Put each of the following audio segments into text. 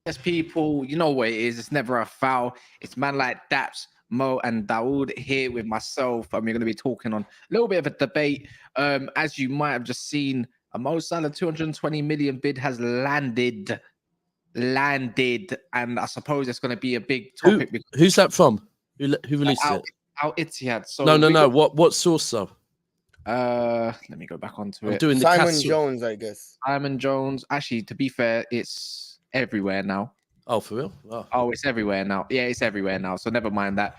Yes, people, you know what it is. It's never a foul. It's man like Daps, Mo, and Daud here with myself. And we're going to be talking on a little bit of a debate. As you might have just seen, a Mo Salah 220 million bid has landed. And I suppose it's going to be a big topic. Who's that from? Who released it? Al Ittihad. So no. What source though? Let me go back onto it. Doing Simon Jones, I guess. Simon Jones. Actually, to be fair, it's everywhere now. Oh, for real? Oh, it's everywhere now. Yeah, it's everywhere now. So never mind that.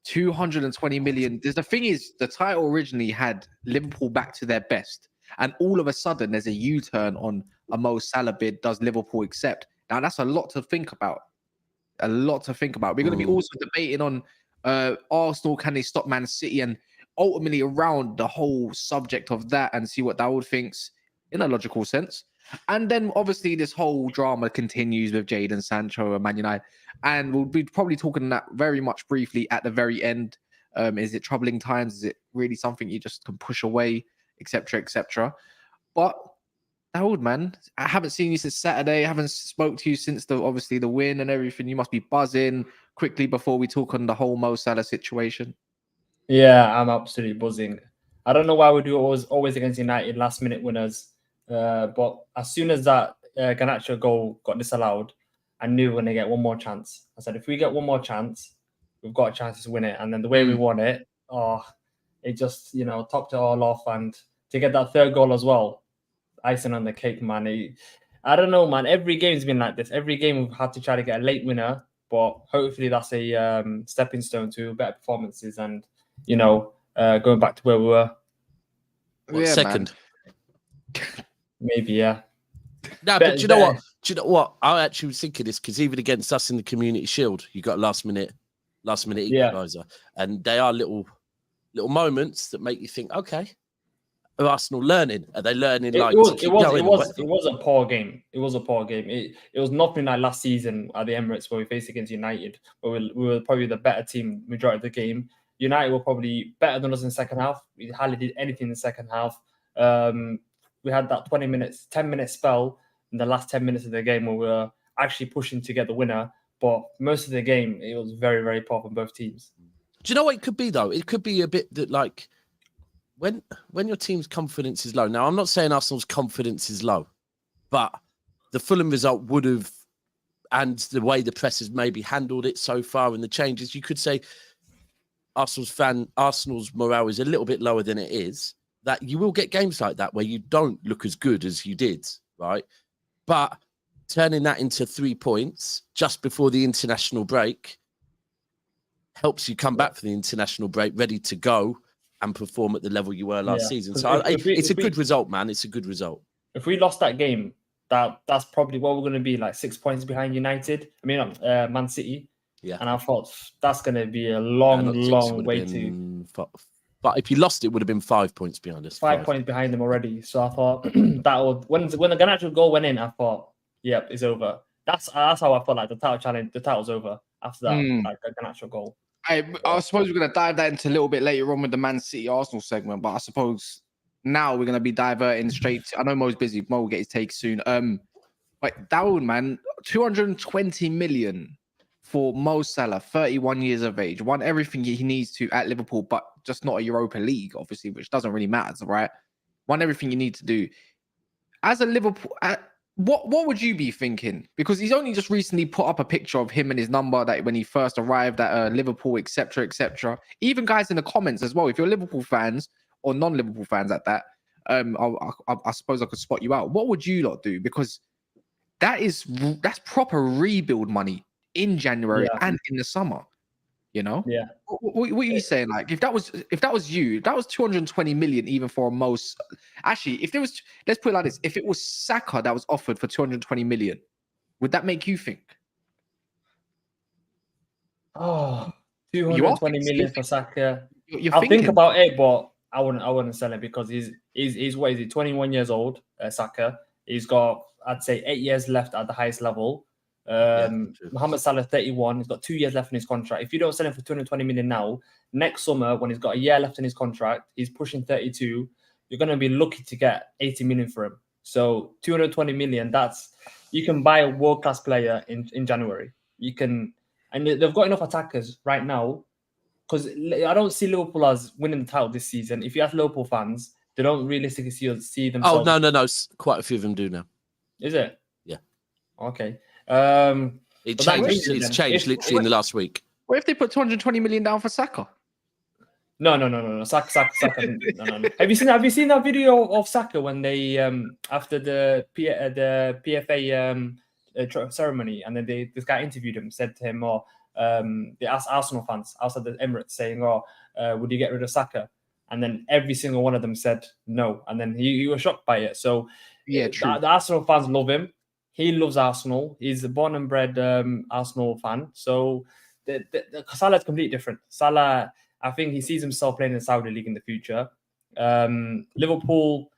220 million. The thing is, the title originally had Liverpool back to their best, and all of a sudden there's a U-turn on a Mo Salah bid. Does Liverpool accept? Now that's a lot to think about. We're going to be also debating on Arsenal. Can they stop Man City? And ultimately around the whole subject of that, and see what Daud thinks in a logical sense. And then obviously this whole drama continues with Jadon Sancho and Man United. And we'll be probably talking that very much briefly at the very end. Is it troubling times? Is it really something you just can push away, etc., etc.? But Daud, man, I haven't seen you since Saturday. I haven't spoke to you since the win and everything. You must be buzzing. Quickly before we talk on the whole Mo Salah situation. Yeah, I'm absolutely buzzing. I don't know why we do always against United last minute winners. But as soon as that Garnacho goal got disallowed, I knew we were going to get one more chance. I said, if we get one more chance, we've got a chance to win it. And then the way we won it, it just, topped it all off. And to get that third goal as well, icing on the cake, man. I don't know, man. Every game's been like this. Every game we've had to try to get a late winner. But hopefully that's a stepping stone to better performances and, going back to where we were. Second? Maybe, yeah. No, but do you know what? I actually was thinking this because even against us in the Community Shield, you got last minute equaliser, and they are little moments that make you think, okay, are Arsenal learning? Are they learning? It was a poor game. It was a poor game. It was nothing like last season at the Emirates where we faced against United, where we were probably the better team majority of the game. United were probably better than us in the second half. We hardly did anything in the second half. We had that 10-minute spell in the last 10 minutes of the game where we were actually pushing to get the winner. But most of the game, it was very, very poor from both teams. Do you know what it could be, though? It could be a bit that, like, when your team's confidence is low. Now, I'm not saying Arsenal's confidence is low, but the Fulham result would have, and the way the press has maybe handled it so far and the changes, you could say Arsenal's morale is a little bit lower than it is. That you will get games like that where you don't look as good as you did, right? But turning that into 3 points just before the international break helps you come back for the international break ready to go and perform at the level you were last season. So it's a good result, man. It's a good result. If we lost that game, that's probably what we're going to be, like 6 points behind United. Man City. Yeah. And I thought that's going to be a long way to... But if you lost, it would have been 5 points behind us. 5 points behind them already. So I thought that would, when the Garnacho goal went in, I thought, yep, it's over. That's how I felt like the title's over after that Garnacho goal. I suppose we're going to dive that into a little bit later on with the Man City Arsenal segment, but I suppose now we're going to be diverting straight to, I know Mo's busy. Mo will get his take soon. But Daud, man, 220 million for Mo Salah, 31 years of age, won everything he needs to at Liverpool, but just not a Europa League, obviously, which doesn't really matter, right? Won everything you need to do. As a Liverpool, what would you be thinking? Because he's only just recently put up a picture of him and his number that when he first arrived at Liverpool, etc., etc. Even guys in the comments as well, if you're Liverpool fans or non-Liverpool fans at that, I suppose I could spot you out. What would you lot do? Because that's proper rebuild money in January and in the summer. You know, What are you saying? Like, if that was you, that was 220 million, even for a most. Actually, if there was, let's put it like this: if it was Saka that was offered for 220 million, would that make you think? Oh, 220 million for Saka. You're I'll thinking. think about it, but I wouldn't sell him because he's what is he? 21 years old. Saka. He's got, I'd say, 8 years left at the highest level. True. Mohamed Salah 31. He's got 2 years left in his contract. If you don't sell him for 220 million now, next summer when he's got a year left in his contract, he's pushing 32. You're going to be lucky to get 80 million for him. So 220 million. You can buy a world class player in January. You can, and they've got enough attackers right now. Because I don't see Liverpool as winning the title this season. If you ask Liverpool fans, they don't realistically see themselves. Oh, no. Quite a few of them do now. Is it? Yeah. Okay. It changed. It's changed literally in the last week. What if they put 220 million down for Saka? No. Saka. No. Have you seen that video of Saka when they after the PFA ceremony, and then this guy interviewed him, said to him, they asked Arsenal fans outside the Emirates saying, would you get rid of Saka? And then every single one of them said no. And then he was shocked by it. So Yeah, true. The Arsenal fans love him. He loves Arsenal. He's a born and bred Arsenal fan. So the Salah's completely different. Salah, I think he sees himself playing in the Saudi League in the future. Liverpool,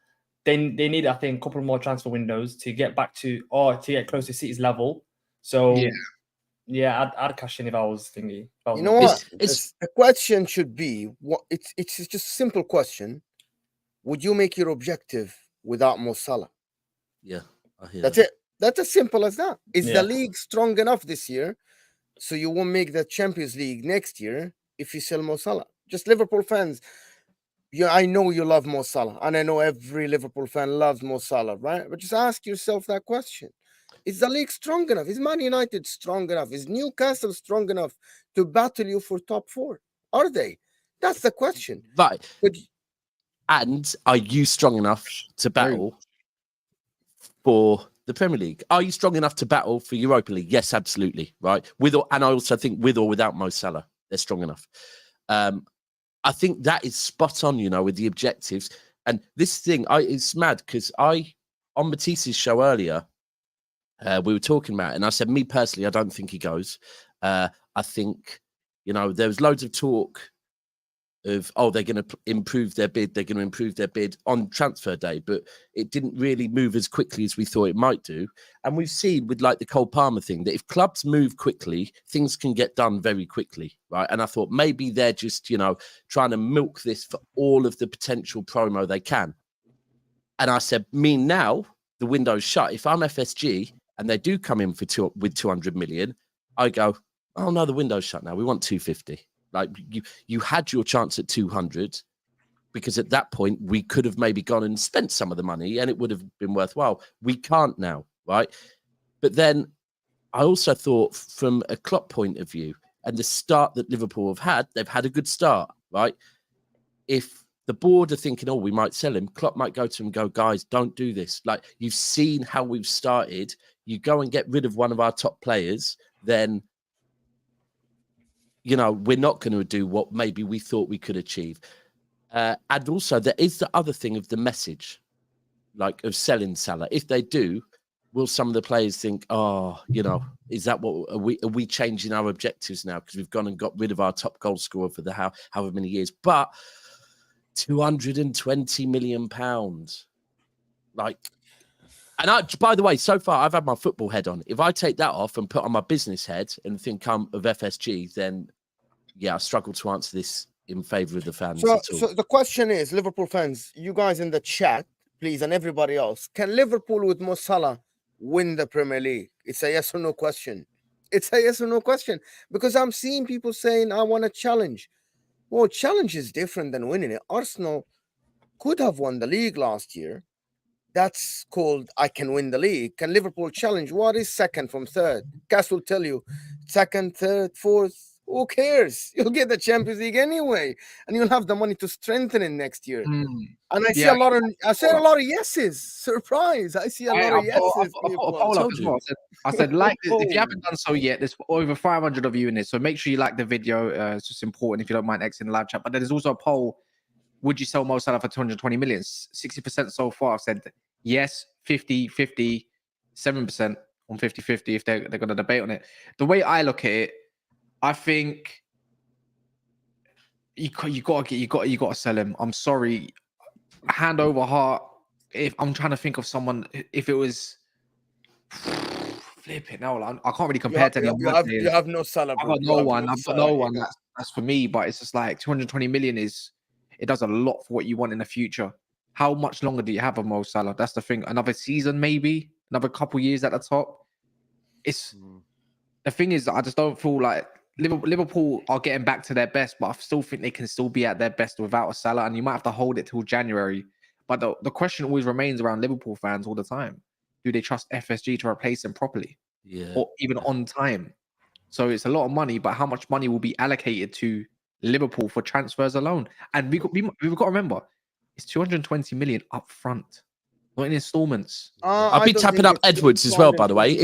they need, I think, a couple more transfer windows to get back to, or to get close to City's level. So yeah, I'd cash in if I was thinking. You know what? The question should be, it's just a simple question. Would you make your objective without Mo Salah? Yeah, I hear that's that. it. That's as simple as that. Is the league strong enough this year so you won't make the Champions League next year if you sell Mo Salah? Just Liverpool fans. I know you love Mo Salah, and I know every Liverpool fan loves Mo Salah, right? But just ask yourself that question. Is the league strong enough? Is Man United strong enough? Is Newcastle strong enough to battle you for top 4? Are they? That's the question. Right. But, and are you strong enough to battle for the Premier League? Are you strong enough to battle for Europa League? Yes, absolutely. Right. And I also think with or without Mo Salah, they're strong enough. I think that is spot on, with the objectives. And this thing, it's mad because on Matisse's show earlier, we were talking about it, and I said, me personally, I don't think he goes. I think, there was loads of talk of, they're going to improve their bid. They're going to improve their bid on transfer day, but it didn't really move as quickly as we thought it might do. And we've seen with like the Cole Palmer thing that if clubs move quickly, things can get done very quickly, right? And I thought maybe they're just, trying to milk this for all of the potential promo they can. And I said, now the window's shut. If I'm FSG and they do come in with 200 million, I go, oh no, the window's shut now. We want 250. Like you had your chance at 200 because at that point we could have maybe gone and spent some of the money and it would have been worthwhile. We can't now, right? But then I also thought from a Klopp point of view and the start that Liverpool have had, they've had a good start, right? If the board are thinking, we might sell him, Klopp might go to him and go, guys, don't do this. Like, you've seen how we've started. You go and get rid of one of our top players, then, we're not going to do what maybe we thought we could achieve. And also, there is the other thing of the message, like of selling Salah. If they do, will some of the players think, is that what are we changing our objectives now because we've gone and got rid of our top goal scorer for the however many years? But 220 million pounds, like, and by the way, so far I've had my football head on. If I take that off and put on my business head and think I'm of FSG, then I struggle to answer this in favour of the fans. So the question is, Liverpool fans, you guys in the chat, please, and everybody else, can Liverpool with Mo Salah win the Premier League? It's a yes or no question. It's a yes or no question because I'm seeing people saying, I want a challenge. Well, challenge is different than winning it. Arsenal could have won the league last year. That's called I can win the league. Can Liverpool challenge? What is second from third? Cass will tell you. Second, third, fourth. Who cares? You'll get the Champions League anyway, and you'll have the money to strengthen it next year. And I see a lot of yeses. Surprise! I see a lot of yeses. I said, like, if you haven't done so yet, there's over 500 of you in this, so make sure you like the video. It's just important if you don't mind exiting the live chat. But then there's also a poll: would you sell Mo Salah for 220 million? 60% so far have said yes, 50, 50, 7% on 50-50 if they're going to debate on it. The way I look at it, I think you gotta sell him. I'm sorry, hand over heart. If I'm trying to think of someone, if it was flip it now, I can't really compare to any other you players. have no Salah, I've bro. got You no have one. I've got Salah. no one. That's for me. But it's just like 220 million it does a lot for what you want in the future. How much longer do you have of Mo Salah? That's the thing. Another season, maybe another couple years at the top. It's the thing is, I just don't feel like Liverpool are getting back to their best, but I still think they can still be at their best without a Salah, and you might have to hold it till January. But the question always remains around Liverpool fans all the time: do they trust FSG to replace him properly, or even on time? So it's a lot of money, but how much money will be allocated to Liverpool for transfers alone? And we've got to remember, it's 220 million up front, not in installments. I'd be tapping up Edwards as well, by the way.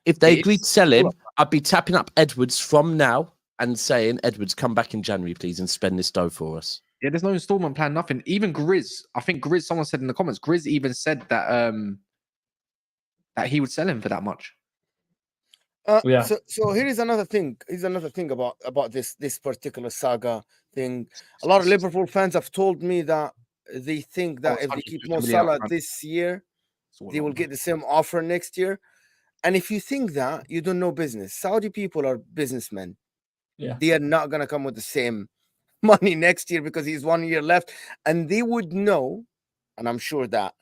If they agreed to sell him, I'd be tapping up Edwards from now and saying, Edwards, come back in January, please, and spend this dough for us. Yeah, there's no installment plan, nothing. Even Grizz, I think Grizz, someone said in the comments, Grizz even said that that he would sell him for that much. So here is another thing. Here's another thing about this particular saga thing. A lot of Liverpool fans have told me that they think that if they keep Mo Salah this year, they will get the same offer next year. And if you think that, you don't know business. Saudi people are businessmen. Yeah. They are not gonna come with the same money next year because he's 1 year left, and they would know, and I'm sure that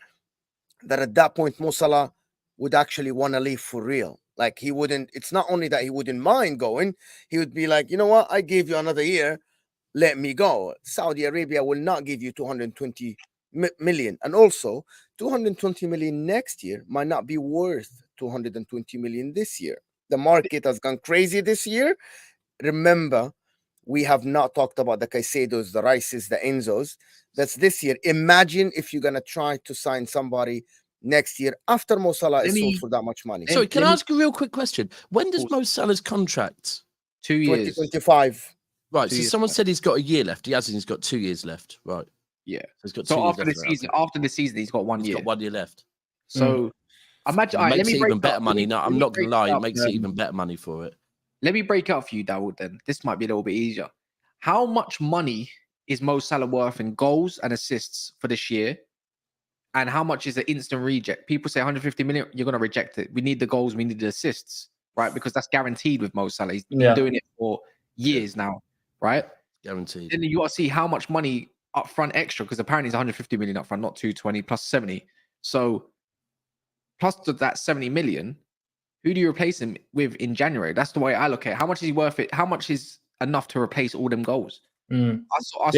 at that point Mo Salah would actually want to leave for real. Like he wouldn't. It's not only that he wouldn't mind going; he would be like, you know what, I gave you another year, let me go. Saudi Arabia will not give you 220 million, and also 220 million next year might not be worth 220 million this year. The market has gone crazy this year. Remember, we have not talked about the Caicedos, the Rices, the Enzos. That's this year. Imagine if you're gonna try to sign somebody next year after Mo Salah is sold for that much money. Sorry, can I ask a real quick question? When does Mo Salah's contract? 2 years. 2025. Right, so someone said he's got a year left. He hasn't. He's got 2 years left. Right. Yeah. He's got 2 So years after the left, season, right? after the season, he's got 1 year. He's got 1 year left. So imagine. All right, Makes let me it even break better up- money. let me- No, let I'm me not gonna break lie. It up, makes it even better money for it. Let me break out for you, Daud. Then this might be a little bit easier. How much money is Mo Salah worth in goals and assists for this year? And how much is an instant reject? People say 150 million, you're going to reject it. We need the goals, we need the assists, right? Because that's guaranteed with Mo Salah. He's been doing it for years now, right? Guaranteed. Then you got to see how much money up front extra, because apparently it's 150 million up front, not 220 plus 70. So plus to that 70 million, who do you replace him with in January? That's the way I look at it. How much is he worth it? How much is enough to replace all them goals? I saw a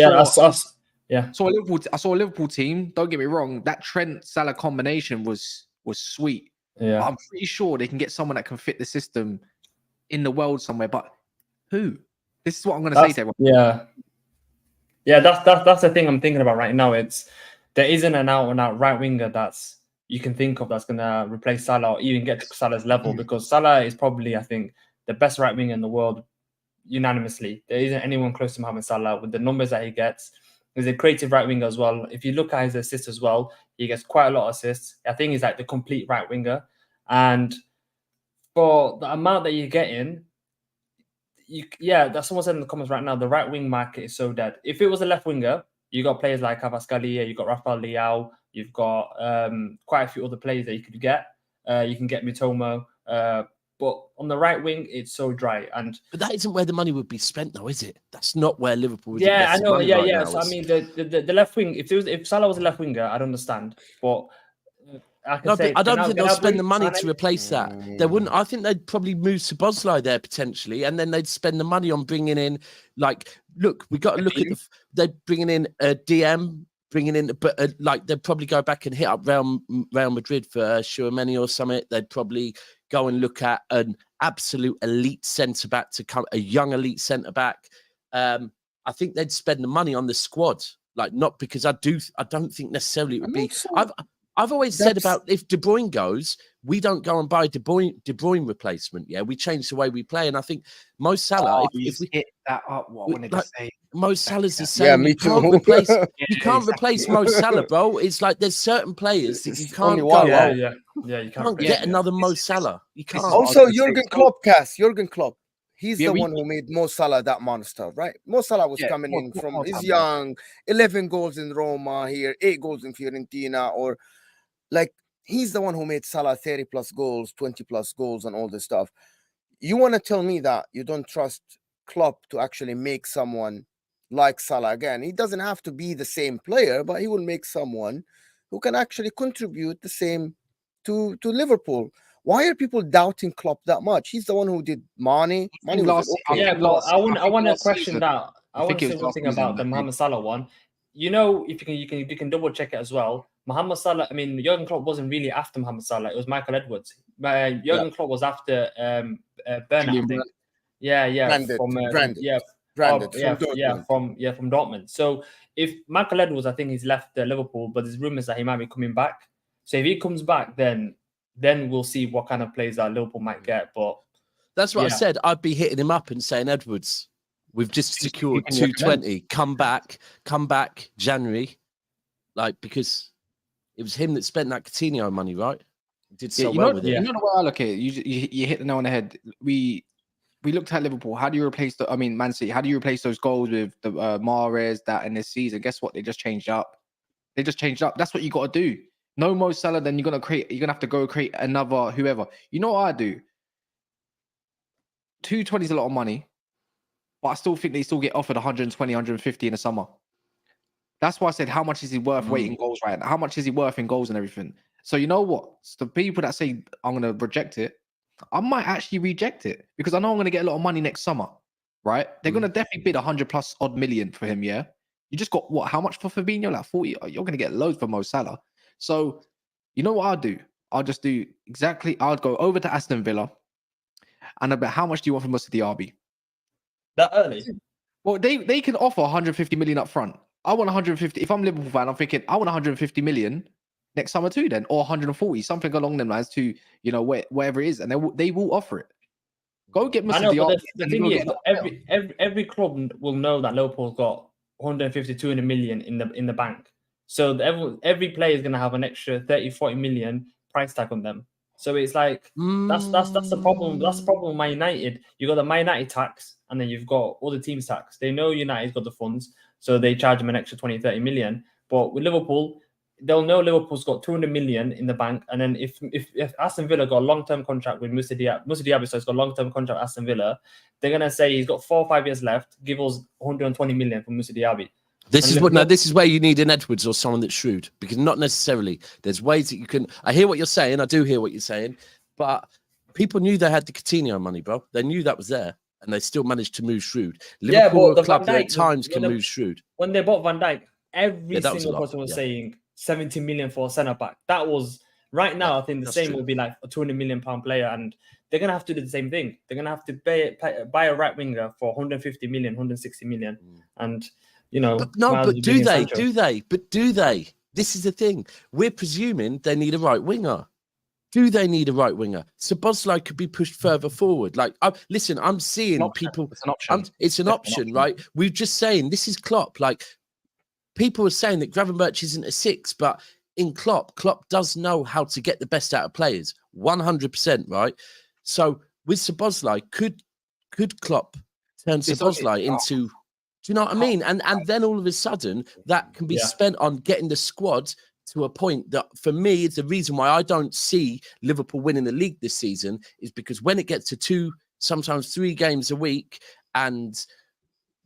Liverpool team. Don't get me wrong. That Trent Salah combination was sweet. Yeah. But I'm pretty sure they can get someone that can fit the system in the world somewhere. But who? This is what I'm going to say to everyone. Yeah. That's the thing I'm thinking about right now. There isn't an out-and-out right winger that's you can think of that's going to replace Salah or even get to Salah's level, because Salah is probably, I think, the best right winger in the world unanimously. There isn't anyone close to Mohamed Salah with the numbers that he gets. He's a creative right winger as well. If you look at his assists as well, he gets quite a lot of assists. I think he's like the complete right winger. And for the amount that you're getting, that's someone said in the comments right now, the right wing market is so dead. If it was a left winger, you got players like Kvaratskhelia, you've got Rafael Leao, you've got quite a few other players that you could get. You can get Mitoma, but on the right wing, it's so dry. But that isn't where the money would be spent, though, is it? That's not where Liverpool would I know. money right now. So I mean, the left wing. If Salah was a left winger, I'd understand. But I don't think they'll spend the money to replace that. They wouldn't. I think they'd probably move to Bosley there potentially, and then they'd spend the money on bringing in. Like, look, we got to look at they're bringing in a DM. But they'd probably go back and hit up Real Madrid for Tchouaméni or something. They'd probably go and look at an absolute elite centre back to come, a young elite centre back. I think they'd spend the money on the squad, not because I don't think necessarily it would be. I've always said about if De Bruyne goes, we don't go and buy De Bruyne replacement. Yeah, we change the way we play, and I think Mo Salah. If we hit that up, what I wanted to say. Mo Salah's the same. Yeah, me too. You can't replace Mo Salah, bro. It's like there's certain players that you can't only go. one, Yeah, you can't get another Mo Salah. You can't. Also, Jurgen Klopp, He's Yeah, the we- one who made Mo Salah that monster, right? Mo Salah was Yeah, coming more- in more from, he's time, young, 11 goals in Roma here, 8 goals in Fiorentina, or like he's the one who made Salah 30 plus goals, 20 plus goals, and all this stuff. You want to tell me that you don't trust Klopp to actually make someone like Salah again? He doesn't have to be the same player, but he will make someone who can actually contribute the same to Liverpool. Why are people doubting Klopp that much? He's the one who did Mane. Mane was last- okay. Yeah, think but last- I want think to last question season- that. I want think to it say was one last thing season about the that Mohamed Salah one. You know, if you can double check it as well. Mohamed Salah. I mean, Jurgen Klopp wasn't really after Mohamed Salah. It was Michael Edwards. Jurgen Klopp was after Bernat. I Julian think. Bernat. Yeah, Branded, from branded yeah, from yeah, Dortmund. from Dortmund. So if Michael Edwards, I think he's left Liverpool, but there's rumors that he might be coming back. So if he comes back, then we'll see what kind of plays that Liverpool might get. But That's what I Yeah. said. I'd be hitting him up and saying, Edwards, we've just Who secured can you recommend? 220. Come back January. Like, because it was him that spent that Coutinho money, right? Did so well with it. You know the way I look at it. You hit the nail on the head. We looked at Liverpool. How do you replace Man City? How do you replace those goals with the Mahrez that in this season? Guess what? They just changed up. That's what you got to do. No Mo Salah, then you're gonna have to go create another whoever. You know what I do? 220 is a lot of money, but I still think they still get offered 120, 150 in the summer. That's why I said, how much is he worth waiting goals right now? How much is he worth in goals and everything? So you know what? So the people that say I'm gonna reject it, I might actually reject it because I know I'm gonna get a lot of money next summer, right? They're gonna definitely bid 100 plus odd million for him. Yeah, you just got what? How much for Fabinho? Like 40. You're gonna get loads for Mo Salah. So you know what I'll do? I'll just do exactly. I'll go over to Aston Villa, and about how much do you want from us at the RB? that early. Well, they can offer 150 million up front. I want 150. If I'm a Liverpool fan, I'm thinking I want 150 million next summer too, then, or 140, something along them lines to wherever it is, and they will offer it. Go get I Mr. know, Diop. but the thing is, every club will know that Liverpool's got 150, 200 million in the bank. So every player is going to have an extra 30, 40 million price tag on them. So it's like that's the problem. That's the problem with Man United. You got the Man United tax, and then you've got all the teams tax. They know United's got the funds, so they charge them an extra 20, 30 million. But with Liverpool, they'll know Liverpool's got 200 million in the bank, and then if Aston Villa got a long-term contract with Moussa Diaby, so he's got a long-term contract with Aston Villa, they're gonna say he's got 4 or 5 years left. Give us 120 million for Moussa Diaby. This is where you need an Edwards or someone that's shrewd, because not necessarily. There's ways that you can. I hear what you're saying. I do hear what you're saying, but people knew they had the Coutinho money, bro. They knew that was there, and they still managed to move shrewd. Liverpool but a club Van that at Dijk, times can move shrewd. When they bought Van Dijk, every that was single a lot, person was yeah. saying 70 million for a centre back. That was right now. I think the that's same true. will be like a 200 million pound player, and they're gonna have to do the same thing. They're gonna have to buy a right winger for 150 million, 160 million, and But do they? This is the thing. We're presuming they need a right winger. Do they need a right winger? Szoboszlai could be pushed further forward. Like, listen, I'm seeing people. It's an option. It's an option, right? We're just saying this is Klopp. Like, people are saying that Gravenberch isn't a 6, but in Klopp does know how to get the best out of players. 100%, right? So with Szoboszlai, could Klopp turn Szoboszlai into? Do you know what I mean? And then all of a sudden, that can be spent on getting the squad to a point that, for me, it's the reason why I don't see Liverpool winning the league this season, is because when it gets to 2, sometimes 3 games a week, and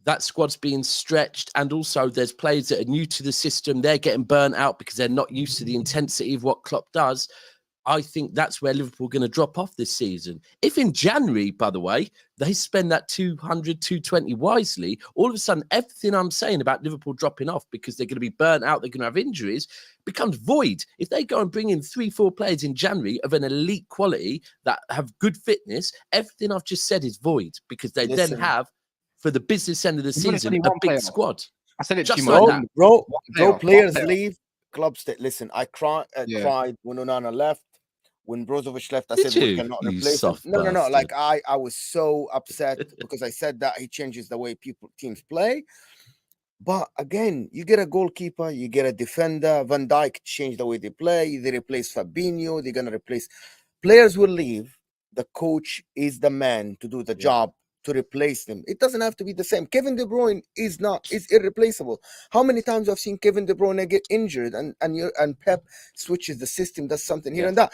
that squad's being stretched, and also there's players that are new to the system, they're getting burnt out because they're not used to the intensity of what Klopp does. I think that's where Liverpool are going to drop off this season. If in January, by the way, they spend that 200, 220 wisely, all of a sudden, everything I'm saying about Liverpool dropping off because they're going to be burnt out, they're going to have injuries, becomes void. If they go and bring in 3, 4 players in January of an elite quality that have good fitness, everything I've just said is void, because they then have, for the business end of the season, a big squad. I said it just to you, like man. that. Bro, players leave, clubs stay. Listen, I cried when Onana left. When Brozovic left, I said we cannot replace him. No. Like I was so upset because I said that he changes the way teams play. But again, you get a goalkeeper, you get a defender. Van Dijk changed the way they play. They replace Fabinho. They're gonna replace. Players will leave. The coach is the man to do the job to replace them. It doesn't have to be the same. Kevin De Bruyne is irreplaceable. How many times I've seen Kevin De Bruyne get injured and Pep switches the system, does something here and that.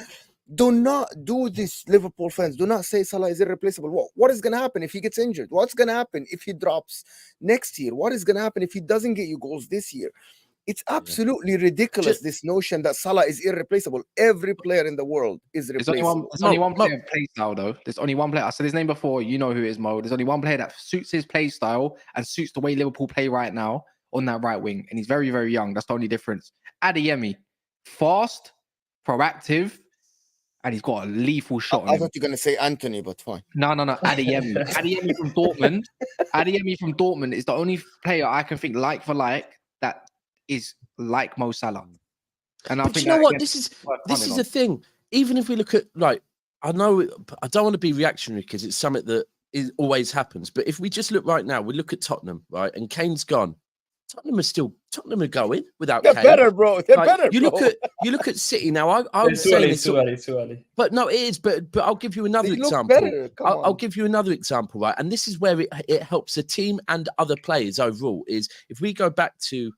Do not do this, Liverpool fans. Do not say Salah is irreplaceable. What is going to happen if he gets injured? What's going to happen if he drops next year? What is going to happen if he doesn't get you goals this year? It's absolutely ridiculous, this notion that Salah is irreplaceable. Every player in the world is replaceable. There's only one player play style, though. There's only one player. I said his name before. You know who it is, Mo. There's only one player that suits his play style and suits the way Liverpool play right now on that right wing. And he's very, very young. That's the only difference. Adeyemi, fast, proactive, and he's got a lethal shot. I thought you were going to say Anthony, but fine. No. Adeyemi. Adeyemi from Dortmund. Adeyemi from Dortmund is the only player I can think like for like that is like Mo Salah. And I think you know what? This is the thing. Even if we look at, like, I know I don't want to be reactionary because it's something that always happens. But if we just look right now, we look at Tottenham, right? And Kane's gone. Tottenham are going without Kane. Better, bro. They're better. You look at City now. I would say it's too early. But no, it is. But I'll give you another example. I'll give you another example, right? And this is where it helps the team and other players overall. Is if we go back to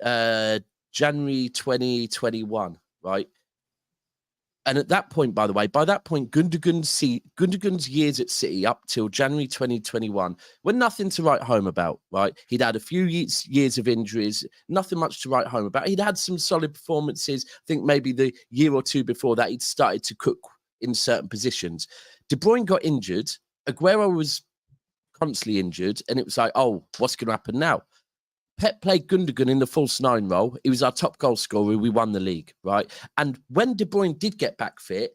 January 2021, right? And at that point, by the way, Gundogan's years at City up till January 2021 were nothing to write home about, right? He'd had a few years of injuries, nothing much to write home about. He'd had some solid performances. I think maybe the year or two before that, he'd started to cook in certain positions. De Bruyne got injured. Aguero was constantly injured. And it was like, oh, what's going to happen now? Pep played Gundogan in the false nine role. He was our top goal scorer. We won the league, right? And when De Bruyne did get back fit,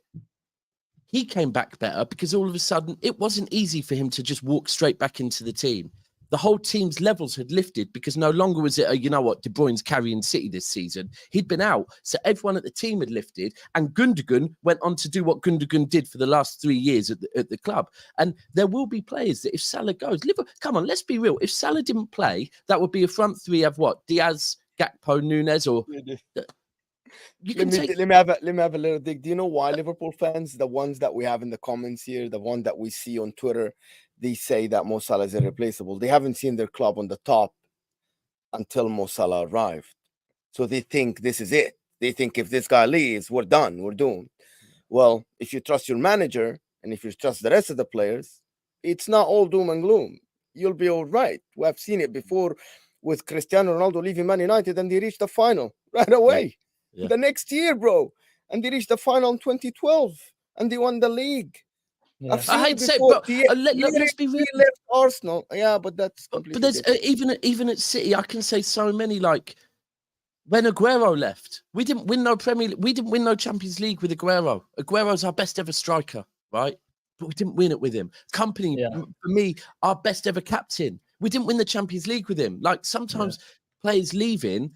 he came back better because all of a sudden it wasn't easy for him to just walk straight back into the team. The whole team's levels had lifted because no longer was it, you know what, De Bruyne's carrying City this season. He'd been out. So everyone at the team had lifted and Gundogan went on to do what Gundogan did for the last 3 years at the club. And there will be players that if Salah goes, come on, let's be real. If Salah didn't play, that would be a front three of what? Diaz, Gakpo, Nunes, or... Let me have a little dig. Do you know why Liverpool fans, the ones that we have in the comments here, the one that we see on Twitter, they say that Mo Salah is irreplaceable? They haven't seen their club on the top until Mo Salah arrived. So they think this is it. They think if this guy leaves, we're done, we're doomed. Well, if you trust your manager and if you trust the rest of the players, it's not all doom and gloom. You'll be all right. We have seen it before with Cristiano Ronaldo leaving Man United and they reached the final right away. Yeah. The next year, bro. And they reached the final in 2012 and they won the league. Yeah. I hate to say, but let's be real. Left Arsenal, yeah, but that's completely. But there's even at City, I can say so many. Like when Aguero left, we didn't win no Premier League, we didn't win no Champions League with Aguero. Aguero's our best ever striker, right? But we didn't win it with him. Company, for me, our best ever captain. We didn't win the Champions League with him. Like sometimes players leaving,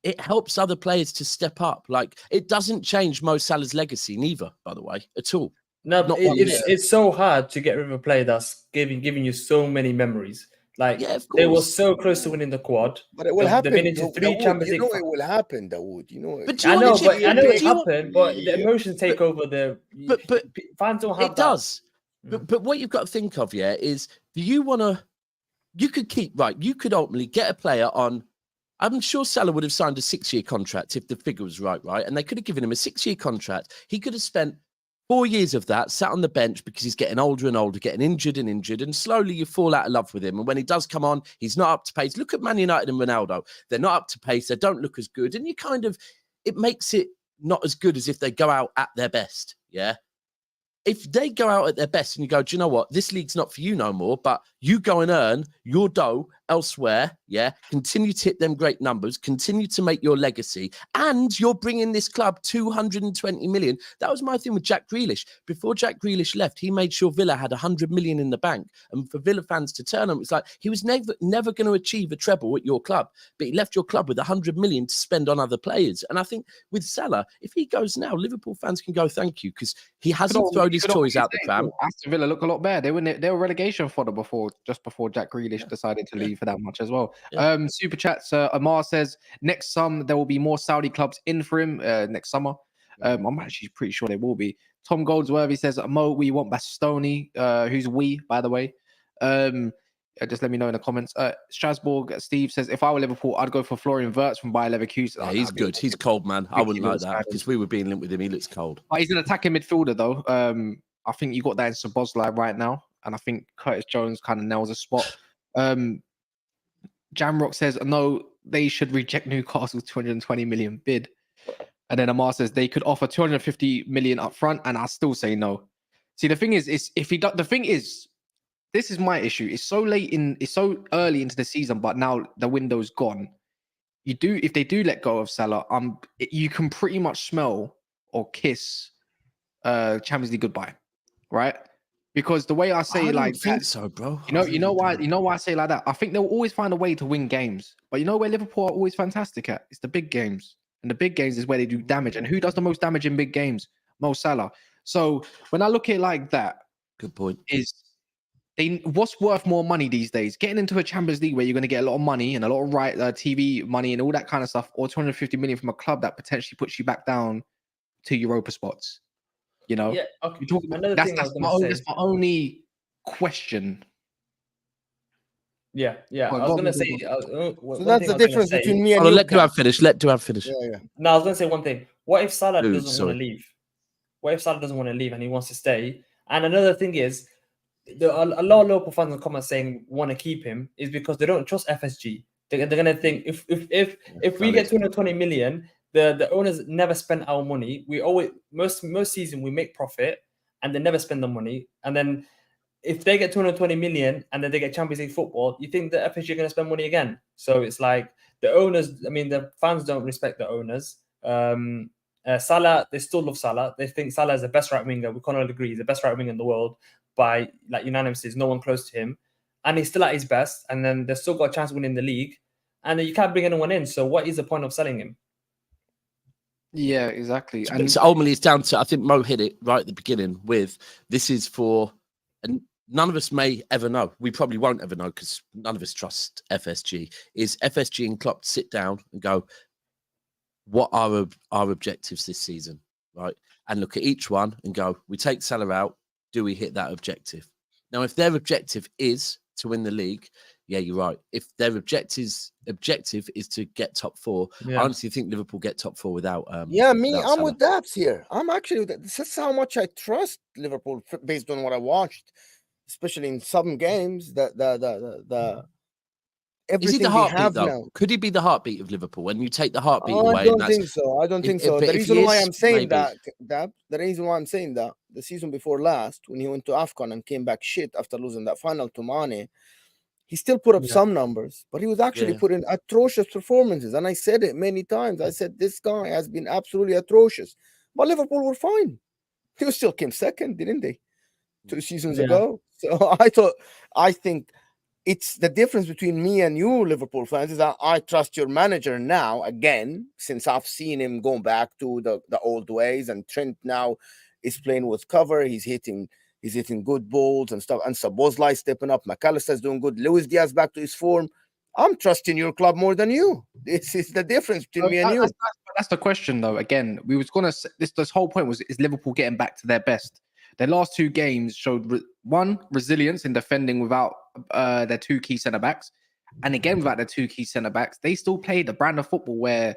it helps other players to step up. Like it doesn't change Mo Salah's legacy, neither, by the way, at all. No, but it's so hard to get rid of a player that's giving you so many memories. Like they were so close to winning the quad, but it will happen. They've been into 3 Champions League. You know it will happen, Daud. You know it. But I know it happened. But the emotions take over. But fans don't have. It does. But what you've got to think of, is do you want to? You could keep You could ultimately get a player on. I'm sure Salah would have signed a 6-year contract if the figure was right, and they could have given him a 6-year contract. He could have spent 4 years of that, sat on the bench because he's getting older and older, getting injured, and slowly you fall out of love with him. And when he does come on, he's not up to pace. Look at Man United and Ronaldo. They're not up to pace. They don't look as good. And it makes it not as good as if they go out at their best, If they go out at their best and you go, do you know what? This league's not for you no more, but you go and earn your dough elsewhere, continue to hit them great numbers, continue to make your legacy, and you're bringing this club 220 million. That was my thing with Jack Grealish. Before Jack Grealish left, he made sure Villa had 100 million in the bank. And for Villa fans to turn on, it's like he was never going to achieve a treble at your club, but he left your club with 100 million to spend on other players. And I think with Salah, if he goes now, Liverpool fans can go thank you because he hasn't thrown his toys out the pram. Aston Villa look a lot better. They were relegation fodder just before Jack Grealish decided to leave for that much as well. Super chats. Amar says next summer there will be more Saudi clubs in for him next summer. I'm actually pretty sure there will be. Tom Goldsworthy says Mo, we want Bastoni, who's we, by the way. Just let me know in the comments. Strasbourg, Steve says, if I were Liverpool, I'd go for Florian Wirtz from Bayer Leverkusen. Yeah, he's good. He's cold, man. I wouldn't like that because we were being linked with him. He looks cold. But he's an attacking midfielder, though. I think you got that in Szoboszlai right now. And I think Curtis Jones kind of nails a spot. Jamrock says, no, they should reject Newcastle's 220 million bid. And then Amar says they could offer 250 million up front, and I still say no. See, the thing is this is my issue. It's so early into the season, but now the window's gone. If they do let go of Salah, you can pretty much smell or kiss Champions League goodbye, right? Because the way I say it like think that, so, bro. you know why I say it like that? I think they'll always find a way to win games. But you know where Liverpool are always fantastic at? It's the big games. And the big games is where they do damage. And who does the most damage in big games? Mo Salah. So when I look at it like that, good point. What's worth more money these days? Getting into a Champions League where you're going to get a lot of money and a lot of TV money and all that kind of stuff, or 250 million from a club that potentially puts you back down to Europa spots. You know, yeah. Okay. That's my only question. Yeah. I was going to say. So that's the difference between me and you. Let Daud finish. Yeah. No, I was going to say one thing. What if Salah doesn't want to leave? What if Salah doesn't want to leave and he wants to stay? And another thing is, a lot of Liverpool fans in the comments saying want to keep him is because they don't trust FSG. They're going to think if we get 220 million. The owners never spend our money. We always most season we make profit and they never spend the money. And then if they get 220 million and then they get Champions League football, you think the FSG are going to spend money again? So it's like the owners. I mean, the fans don't respect the owners. Salah, they still love Salah. They think Salah is the best right winger. We can't all agree he's the best right winger in the world by like unanimously. There's no one close to him, and he's still at his best. And then they've still got a chance of winning the league, and you can't bring anyone in. So what is the point of selling him? Yeah, exactly. And so ultimately, it's down to, I think Mo hit it right at the beginning with, this is for, and none of us may ever know. We probably won't ever know because none of us trust FSG. Is FSG and Klopp sit down and go, what are our objectives this season, right? And look at each one and go, we take Salah out, do we hit that objective? Now, if their objective is to win the league, yeah, you're right. If their objective is to get top four, I honestly think Liverpool get top four without. I'm Salah. with Daps here. I'm actually. This is how much I trust Liverpool based on what I watched, especially in some games. Is he the heartbeat though? Now. Could he be the heartbeat of Liverpool when you take the heartbeat away? I don't think so. The reason why I'm saying that, the reason why I'm saying that, the season before last, when he went to AFCON and came back shit after losing that final to Mane, he still put up some numbers, but he was actually putting atrocious performances. And I said it many times. I said, this guy has been absolutely atrocious. But Liverpool were fine. They still came second, didn't they? 2 seasons ago. So I think it's the difference between me and you, Liverpool fans, is that I trust your manager now, again, since I've seen him go back to the old ways. And Trent now is playing with cover. He's hitting good balls and stuff. And Szoboszlai stepping up. McAllister's doing good. Luis Diaz back to his form. I'm trusting your club more than you. This is the difference between me and you. That's the question, though. Again, we was going to... This whole point was, is Liverpool getting back to their best? Their last 2 games showed, one, resilience in defending without their 2 key centre-backs. And again, without their 2 key centre-backs, they still played a brand of football where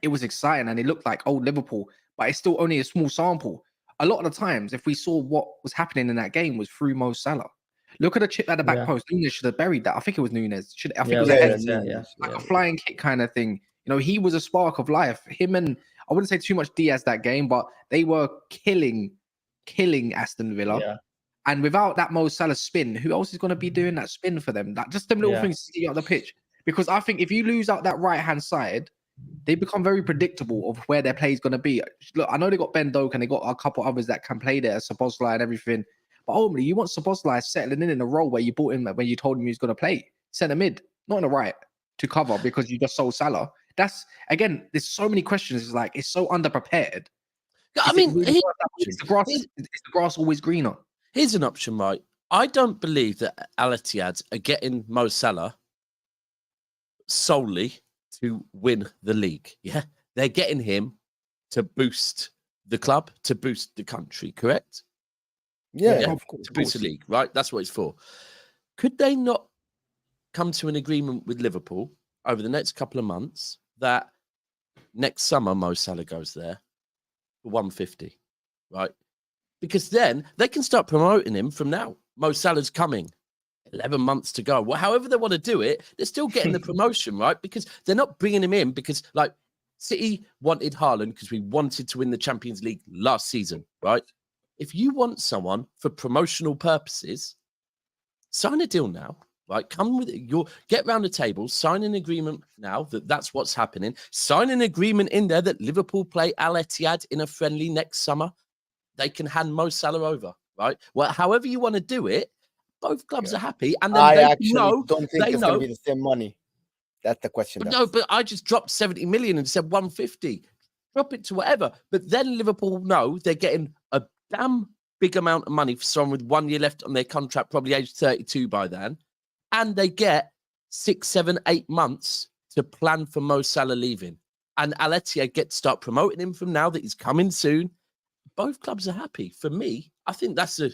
it was exciting and it looked like old Liverpool, but it's still only a small sample. A lot of the times, if we saw what was happening in that game was through Mo Salah. Look at the chip at the back post. Nunez should have buried that. I think it was Nunez. I think it was like a flying kick kind of thing. You know, he was a spark of life. Him and, I wouldn't say too much Diaz that game, but they were killing Aston Villa. Yeah. And without that Mo Salah spin, who else is going to be doing that spin for them? That just them little things to get on the pitch. Because I think if you lose out that right-hand side, they become very predictable of where their play is going to be. Look, I know they got Ben Doak and they got a couple others that can play there, Szoboszlai and everything. But ultimately, you want Szoboszlai settling in a role where you bought him when you told him he was going to play centre mid, not in the right to cover because you just sold Salah. That's, again, there's so many questions. It's like, it's so underprepared. I mean, is the grass always greener? Here's an option, right? I don't believe that Al Ittihad are getting Mo Salah solely to win the league. Yeah, they're getting him to boost the club, to boost the country, correct? Yeah, of course. To boost the league, right? That's what it's for. could they not come to an agreement with Liverpool over the next couple of months that next summer Mo Salah goes there for 150, right? Because then they can start promoting him from now. Mo Salah's coming. 11 months to go. Well, however they want to do it, they're still getting the promotion, right? Because they're not bringing him in because, like, City wanted Haaland because we wanted to win the Champions League last season, right? If you want someone for promotional purposes, sign a deal now, right? Come with it. Get round the table, sign an agreement now that's what's happening. Sign an agreement in there that Liverpool play Al Ittihad in a friendly next summer. They can hand Mo Salah over, right? Well, however you want to do it, both clubs are happy, and then I they actually know don't think they it's know. going to be the same money. That's the question. But no, but I just dropped 70 million and said 150. Drop it to whatever. But then Liverpool know they're getting a damn big amount of money for someone with 1 year left on their contract, probably age 32 by then, and they get 6, 7, 8 months to plan for Mo Salah leaving. And Al Ittihad get to start promoting him from now that he's coming soon. Both clubs are happy. For me, I think that's a.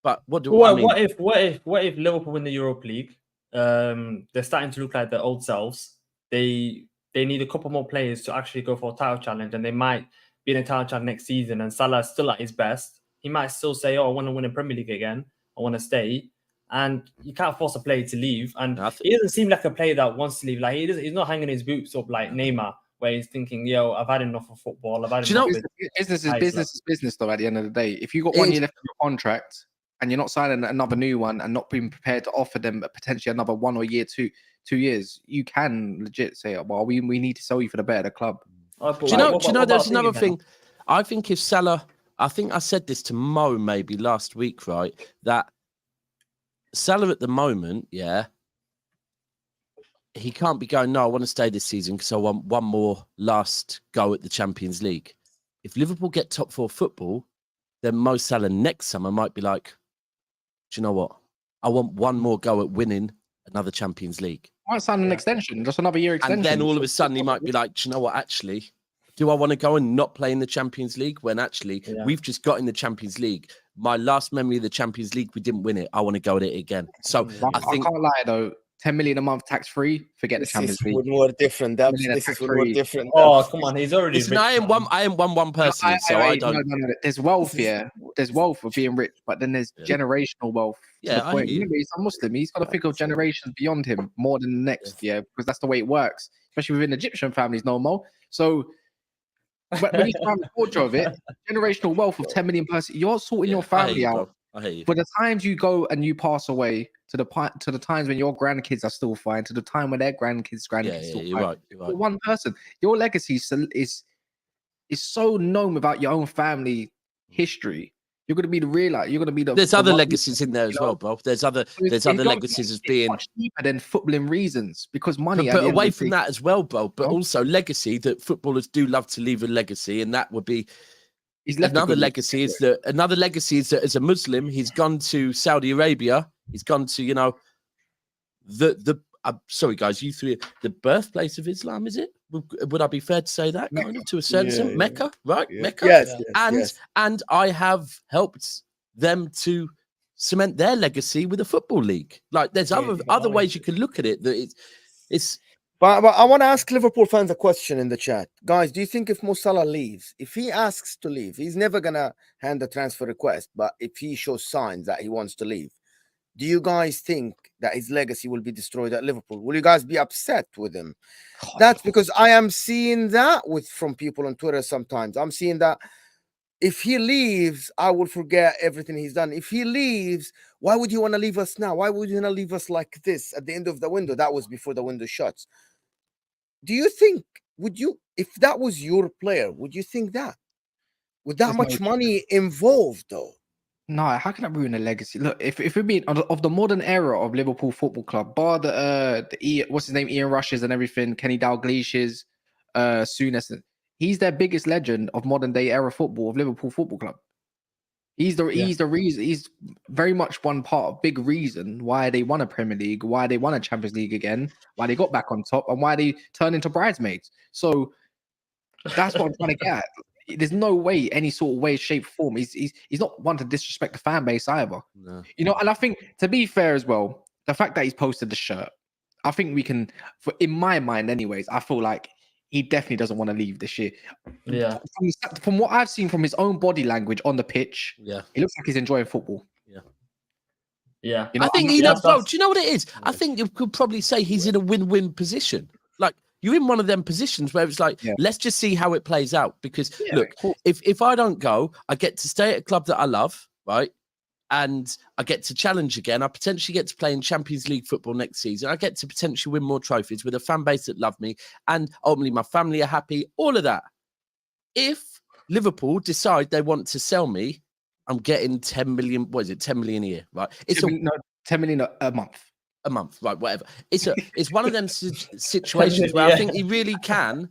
But what do I mean? What if Liverpool win the Europa League? They're starting to look like their old selves. They need a couple more players to actually go for a title challenge, and they might be in a title challenge next season. And Salah's still at his best. He might still say, "Oh, I want to win a Premier League again. I want to stay." And you can't force a player to leave. And he doesn't seem like a player that wants to leave. Like he's not hanging his boots up like Neymar, where he's thinking, "Yo, I've had enough of football. I've had enough." Business is business, though. At the end of the day, if you got 1 year left of your contract and you're not signing another new one and not being prepared to offer them potentially another 1 or 2 years, you can legit say, "Well, we need to sell you for the better club." Do you know? There's another thing. I think if Salah, I think I said this to Mo maybe last week, right? That Salah at the moment, yeah, he can't be going, "No, I want to stay this season because I want one more last go at the Champions League." If Liverpool get top 4 football, then Mo Salah next summer might be like, "Do you know what? I want one more go at winning another Champions League." Might sign an extension, just another year extension. And then all of a sudden he might be like, "Do you know what? Actually, do I want to go and not play in the Champions League when actually we've just got in the Champions League? My last memory of the Champions League, we didn't win it. I want to go at it again." So I think I can't lie though. 10 million a month tax free. Forget the Champions League. This is more different. This is more different. Oh, come on, he's already. Listen, I ain't one person, so I don't. No. There's wealth here. There's wealth of being rich, but then there's generational wealth. Yeah, I hear you. Remember, he's a Muslim. He's got to think of generations beyond him more than the next. Yeah, because that's the way it works, especially within Egyptian families, no more. So when you try the culture of it, generational wealth of 10 million person, you're sorting your family out. I hear you. But the times you go and you pass away, to the times when your grandkids are still fine, to the time when their grandkids still you're fine. right. For one person, your legacy is so known without your own family history. You're going to be you're going to be the. There's other legacies in there as well, bro. There's other legacies as being much deeper than footballing reasons because money. But away from that as well, bro. But also legacy that footballers do love to leave a legacy, and that would be. Another legacy is that as a Muslim, he's gone to Saudi Arabia. He's gone to, sorry guys, you three, the birthplace of Islam, is it? Would I be fair to say that kind of to a certain extent? Mecca, right? Yeah. Mecca. Yes, and I have helped them to cement their legacy with a football league. Like there's other ways you can look at it. That it's. But I want to ask Liverpool fans a question in the chat. Guys, do you think if Mo Salah leaves, if he asks to leave, he's never going to hand the transfer request, but if he shows signs that he wants to leave, do you guys think that his legacy will be destroyed at Liverpool? Will you guys be upset with him? That's because I am seeing that from people on Twitter sometimes. I'm seeing that if he leaves, I will forget everything he's done. If he leaves, why would you want to leave us now? Why would you want to leave us like this at the end of the window? That was before the window shuts. Do you think, if that was your player, would you think that? With that much money involved, though? No, how can that ruin a legacy? Look, if we mean of the modern era of Liverpool Football Club, bar the what's his name, Ian Rushes and everything, Kenny Dalglish's, Souness, he's their biggest legend of modern day era football of Liverpool Football Club. He's the reason. He's very much big reason why they won a Premier League, why they won a Champions League again, why they got back on top, and why they turned into bridesmaids. So that's what I'm trying to get at. There's no way, any sort of way, shape, form. He's not one to disrespect the fan base either. No. And I think to be fair as well, the fact that he's posted the shirt, I think we can, in my mind anyways, I feel like he definitely doesn't want to leave this year. Yeah. From what I've seen from his own body language on the pitch, Yeah. he looks like he's enjoying football. Yeah. You know, I think I'm he not- does, bro. Do you know what it is? I think you could probably say he's in a win-win position. Like, you're in one of them positions where it's like, let's just see how it plays out. Because look, if I don't go, I get to stay at a club that I love, right? And I get to challenge again. I potentially get to play in Champions League football next season. I get to potentially win more trophies with a fan base that love me. And ultimately, my family are happy. All of that. If Liverpool decide they want to sell me, I'm getting 10 million. What is it? 10 million a year, right? It's 10 million a month. a month, right? Whatever. It's one of them situations where I think he really can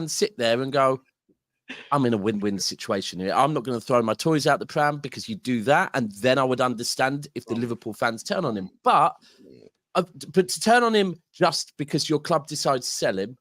sit there and go, I'm in a win-win situation here. I'm not going to throw my toys out the pram because you do that, and then I would understand if the Liverpool fans turn on him. But to turn on him just because your club decides to sell him,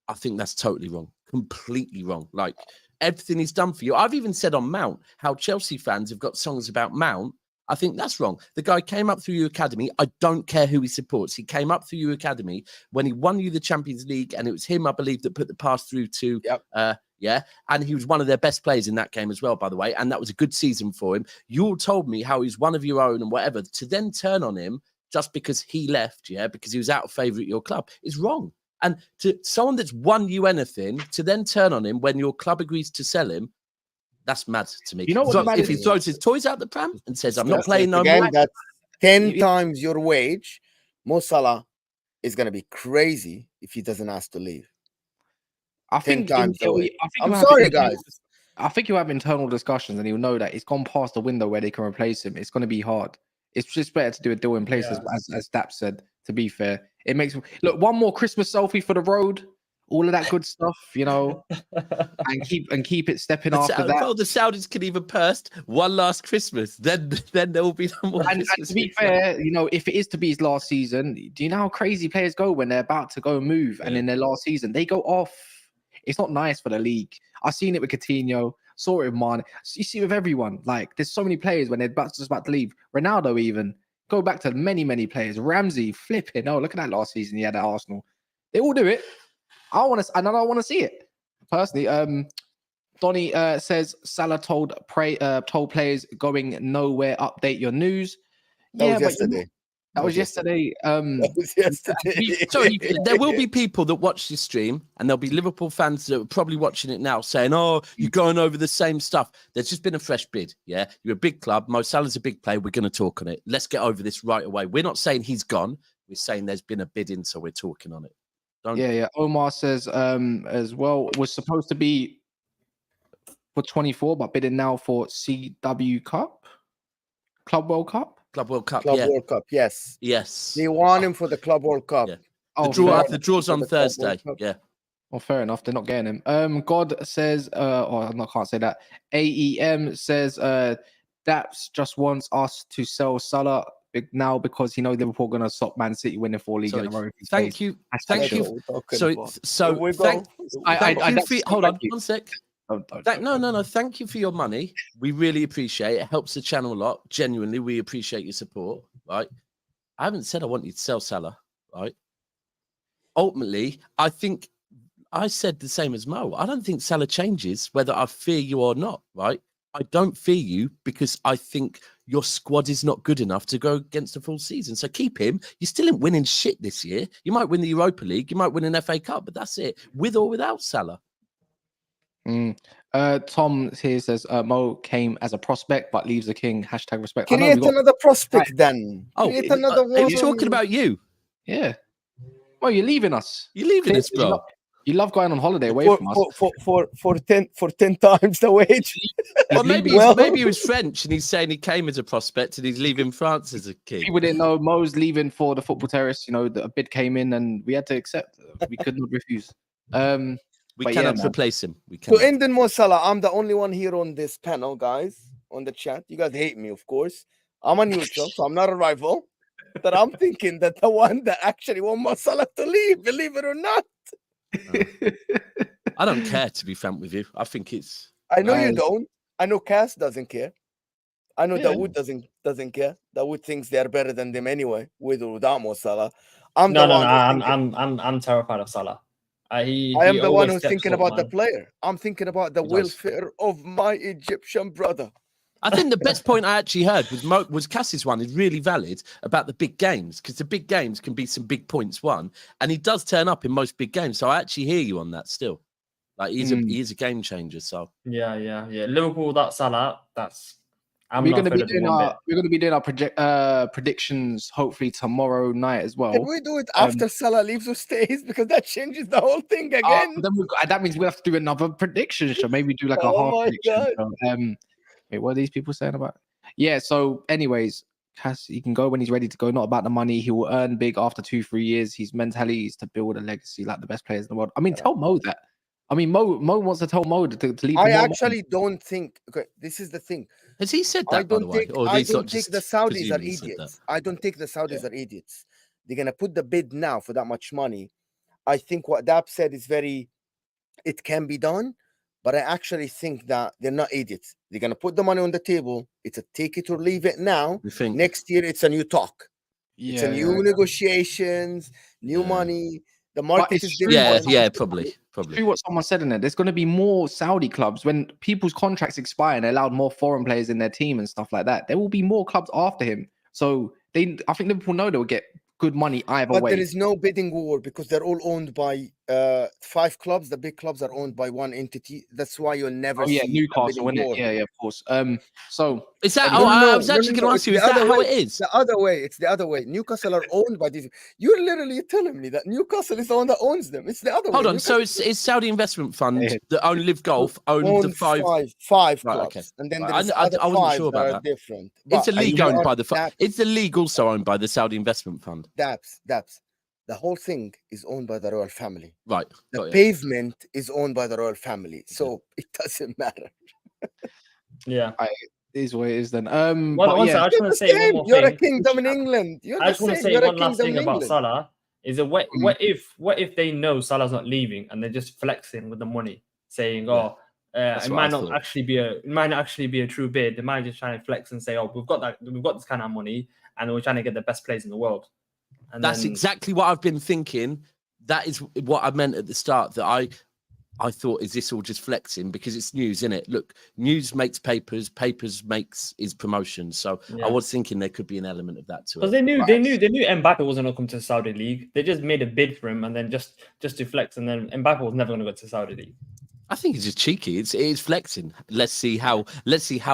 I think that's totally wrong, completely wrong. Like, everything he's done for you. I've even said on Mount how Chelsea fans have got songs about Mount. I think that's wrong. The guy came up through your academy. I don't care who he supports. He came up through your academy when he won you the Champions League, and it was him, I believe, that put the pass through to, and he was one of their best players in that game as well, by the way, and that was a good season for him. You all told me how he's one of your own and whatever. To then turn on him just because he left, because he was out of favour at your club, is wrong. And to someone that's won you anything, to then turn on him when your club agrees to sell him, that's mad to me. You know what? So if he throws his toys out the pram and says, I'm not playing no again, more. that's 10 times your wage. Mo Salah is going to be crazy if he doesn't ask to leave. I think, times the wage. I'm he'll sorry, have guys. I think you'll have internal discussions and he'll know that it's gone past the window where they can replace him. It's going to be hard. It's just better to do a deal in place, as Daps said, to be fair. It makes, look, one more Christmas selfie for the road, all of that good stuff, and keep it stepping after that. Well, the Saudis can even burst one last Christmas. Then there will be no more. And to be fair, if it is to be his last season, do you know how crazy players go when they're about to go move and in their last season they go off? It's not nice for the league. I've seen it with Coutinho, saw it with Mane. You see it with everyone. Like, there's so many players when they're just about to leave. Ronaldo even. Go back to many, many players. Ramsey, flipping. Oh, look at that last season he had at Arsenal. They all do it. I want to see it. Personally, Donny says Salah told players going nowhere, update your news. That was yesterday. That was yesterday. That was yesterday. Sorry, there will be people that watch this stream, and there'll be Liverpool fans that are probably watching it now saying, oh, you're going over the same stuff. There's just been a fresh bid, yeah? You're a big club. Mo Salah's a big player. We're going to talk on it. Let's get over this right away. We're not saying he's gone. We're saying there's been a bid in, so we're talking on it. Yeah. Omar says as well, was supposed to be for 24, but bidding now for CW Cup? Club World Cup? Club World Cup, Club World Cup, yes. Yes. They want him for the Club World Cup. Yeah. Oh, the draw's on Thursday. Yeah. Well, fair enough. They're not getting him. God says, I can't say that. AEM says, Daps just wants us to sell Salah now because he knows Liverpool going to stop Man City winning 4 leagues in a row. Thank you. Thank you. Hold on one sec. No. Thank you for your money. We really appreciate it. It helps the channel a lot. Genuinely, we appreciate your support. Right? I haven't said I want you to sell Salah. Right? Ultimately, I think I said the same as Mo. I don't think Salah changes whether I fear you or not. Right? I don't fear you because I think your squad is not good enough to go against a full season. So keep him. You still ain't winning shit this year. You might win the Europa League. You might win an FA Cup, but that's it. With or without Salah. Tom here says Mo came as a prospect but leaves the king. #respect. Create another prospect then. Create another one. Are you talking about you? Yeah. Well, you're leaving us. You're leaving us, bro. You love going on holiday away from us for 10 times the wage. Well, maybe he was French and he's saying he came as a prospect and he's leaving France as a king. People didn't know Mo's leaving for the football terrace. A bid came in and we had to accept. We could not refuse. We cannot replace him. So ending Mo Salah, I'm the only one here on this panel, guys, on the chat. You guys hate me, of course. I'm a neutral, so I'm not a rival. But I'm thinking that the one that actually want Mo Salah to leave, believe it or not. I don't care, to be frank with you. I think it's... I know you don't. I know Cass doesn't care. I know Daud doesn't doesn't care. Dawood thinks they are better than them anyway, with or without Mo Salah. I'm No, the no, one. no. Who's thinking, I'm terrified of Salah. I He am the one always who's steps thinking up, about the man. player. I'm thinking about the He does. welfare of my Egyptian brother. I think the best point I actually heard was Cass's one is really valid about the big games, because the big games can be some big points won, and he does turn up in most big games. So I actually hear you on that still. Like he is a game changer. So Yeah. Liverpool, that Salah, I'm we're not going to be afraid of them doing one our bit. we're going to be doing our predictions hopefully tomorrow night as well. Can we do it after Salah leaves or stays? Because that changes the whole thing again. Then that means we have to do another prediction show. Maybe do like a Oh half my prediction God. show. Wait, what are these people saying about? Yeah. So, anyways, Cass, he can go when he's ready to go. Not about the money. He will earn big after 2-3 years. His mentality is to build a legacy like the best players in the world. I mean, tell Mo that. I mean, Mo wants to tell Mo to leave. I more actually don't think. Okay, this is the thing. has he said I that, by the don't way? think. Or I he's not don't think just the Saudis are presuming he said that? idiots. I don't think the Saudis are idiots. They're gonna put the bid now for that much money. I think what Daps said is very. It can be done, but I actually think that they're not idiots. They're gonna put the money on the table. It's a take it or leave it now. You think? Next year, it's a new talk. It's a new negotiations, new Yeah. money. The market it's is true different. Yeah, probably. See what someone said in there. There's going to be more Saudi clubs when people's contracts expire and they allowed more foreign players in their team and stuff like that. There will be more clubs after him. So I think Liverpool know they'll get good money either But way. there is no bidding war because they're all owned by 5 clubs. The big clubs are owned by one entity. That's why you'll never see a Newcastle, bidding isn't it? war. Yeah, of course. So Is that? No, I was actually no, going to ask it's you. Is the that other how way. it is? The other way. It's the other way. Newcastle are owned by these. You're literally telling me that Newcastle is the one that owns them. It's the other way. Hold on. Newcastle So it's Saudi Investment Fund Yeah. that own Live Golf own the owns 5. five Right, clubs, okay. and then Right, there's I other wasn't 5 sure that about are that. different. It's a But league you owned are- by the. Daps, It's the league also owned by the Saudi Investment Fund. Daps. The whole thing is owned by the royal family. Right. The got you. pavement is owned by the royal family, so it doesn't matter. Yeah. it is what it is then. One But yeah, second, I just want to say one more You're a thing. kingdom in England. You're I the just want to same. say You're a one last kingdom thing in about England. Salah. Is it what if they know Salah's not leaving and they're just flexing with the money, saying, "Oh, That's it what I might not thought. actually be a true bid." They might just try to flex and say, "Oh, we've got this kind of money, and we're trying to get the best players in the world." And That's then, exactly what I've been thinking. That is what I meant at the start. That I thought, is this all just flexing because it's news, isn't it? Look, news makes papers, papers makes is promotion. So Yeah. I was thinking there could be an element of that to because it. they knew Mbappe wasn't going to come to the Saudi league. They just made a bid for him, and then just to flex, and then Mbappe was never going to go to the Saudi league. I think it's just cheeky. It is flexing. Let's see how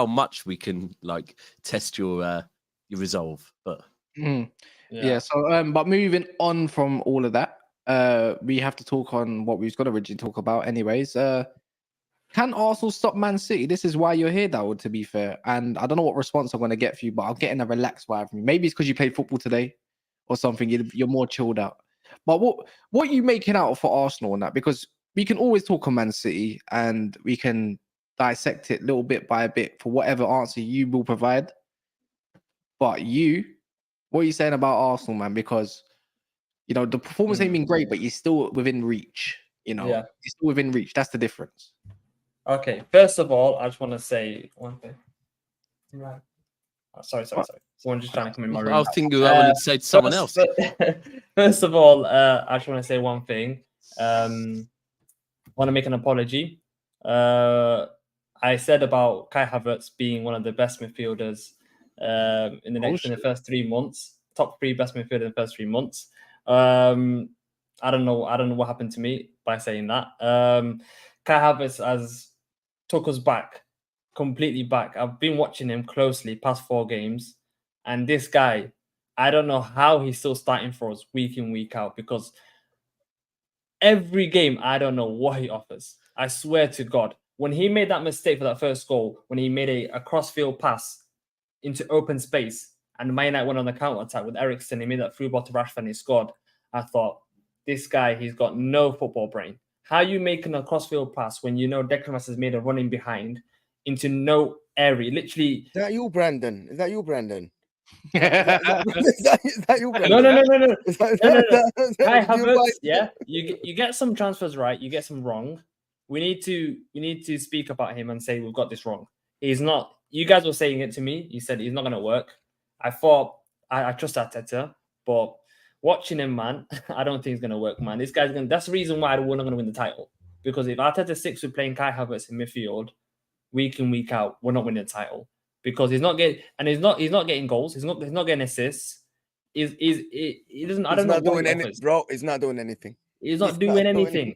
much we can like test your resolve. But yeah. So but moving on from all of that, we have to talk on what we was going to originally talk about anyways. Can Arsenal stop Man City? This is why you're here, Daud, to be fair. And I don't know what response I'm going to get for you, but I'm getting a relaxed vibe from you. Maybe it's because you played football today or something. You're more chilled out. But what are you making out for Arsenal on that? Because we can always talk on Man City and we can dissect it little bit by bit for whatever answer you will provide. But what are you saying about Arsenal, man? Because, you know, the performance ain't been great, but you're still within reach. You know, Yeah. you're still within reach. That's the difference. Okay, first of all, I just want to say one thing. Right. Oh, sorry. Someone just trying to come in my room. I think I wanted to say to someone else. First of all, I just want to say one thing. Want to make an apology. I said about Kai Havertz being one of the best midfielders in the first 3 months, top 3 best midfielder in the first 3 months. I don't know what happened to me by saying that. Kai Havertz has took us back, completely back. I've been watching him closely past 4 games, and this guy, I don't know how he's still starting for us week in, week out, because every game, I don't know what he offers. I swear to God, when he made that mistake for that first goal, when he made a cross-field pass into open space, and Man United went on the counter-attack with Eriksen, he made that through ball to Rashford and he scored, I thought, this guy, he's got no football brain. How are you making a crossfield pass when you know Declan Rice has made a running behind into no area? Literally. Is that you, Brandon? Is that you, Brandon? No. Is that you, Brandon? No. Kai Havertz, yeah. You get some transfers right, you get some wrong. We need to speak about him and say we've got this wrong. He's not you guys were saying it to me. You said he's not going to work. I thought I trust Arteta, but watching him, man, I don't think it's going to work, man. This guy's going to, that's the reason why we're not going to win the title. Because if Arteta sticks with playing Kai Havertz in midfield, week in, week out, we're not winning the title. Because he's not getting getting goals. He's not getting assists. He doesn't. I don't know what he offers. Bro, he's not doing anything. He's not doing anything.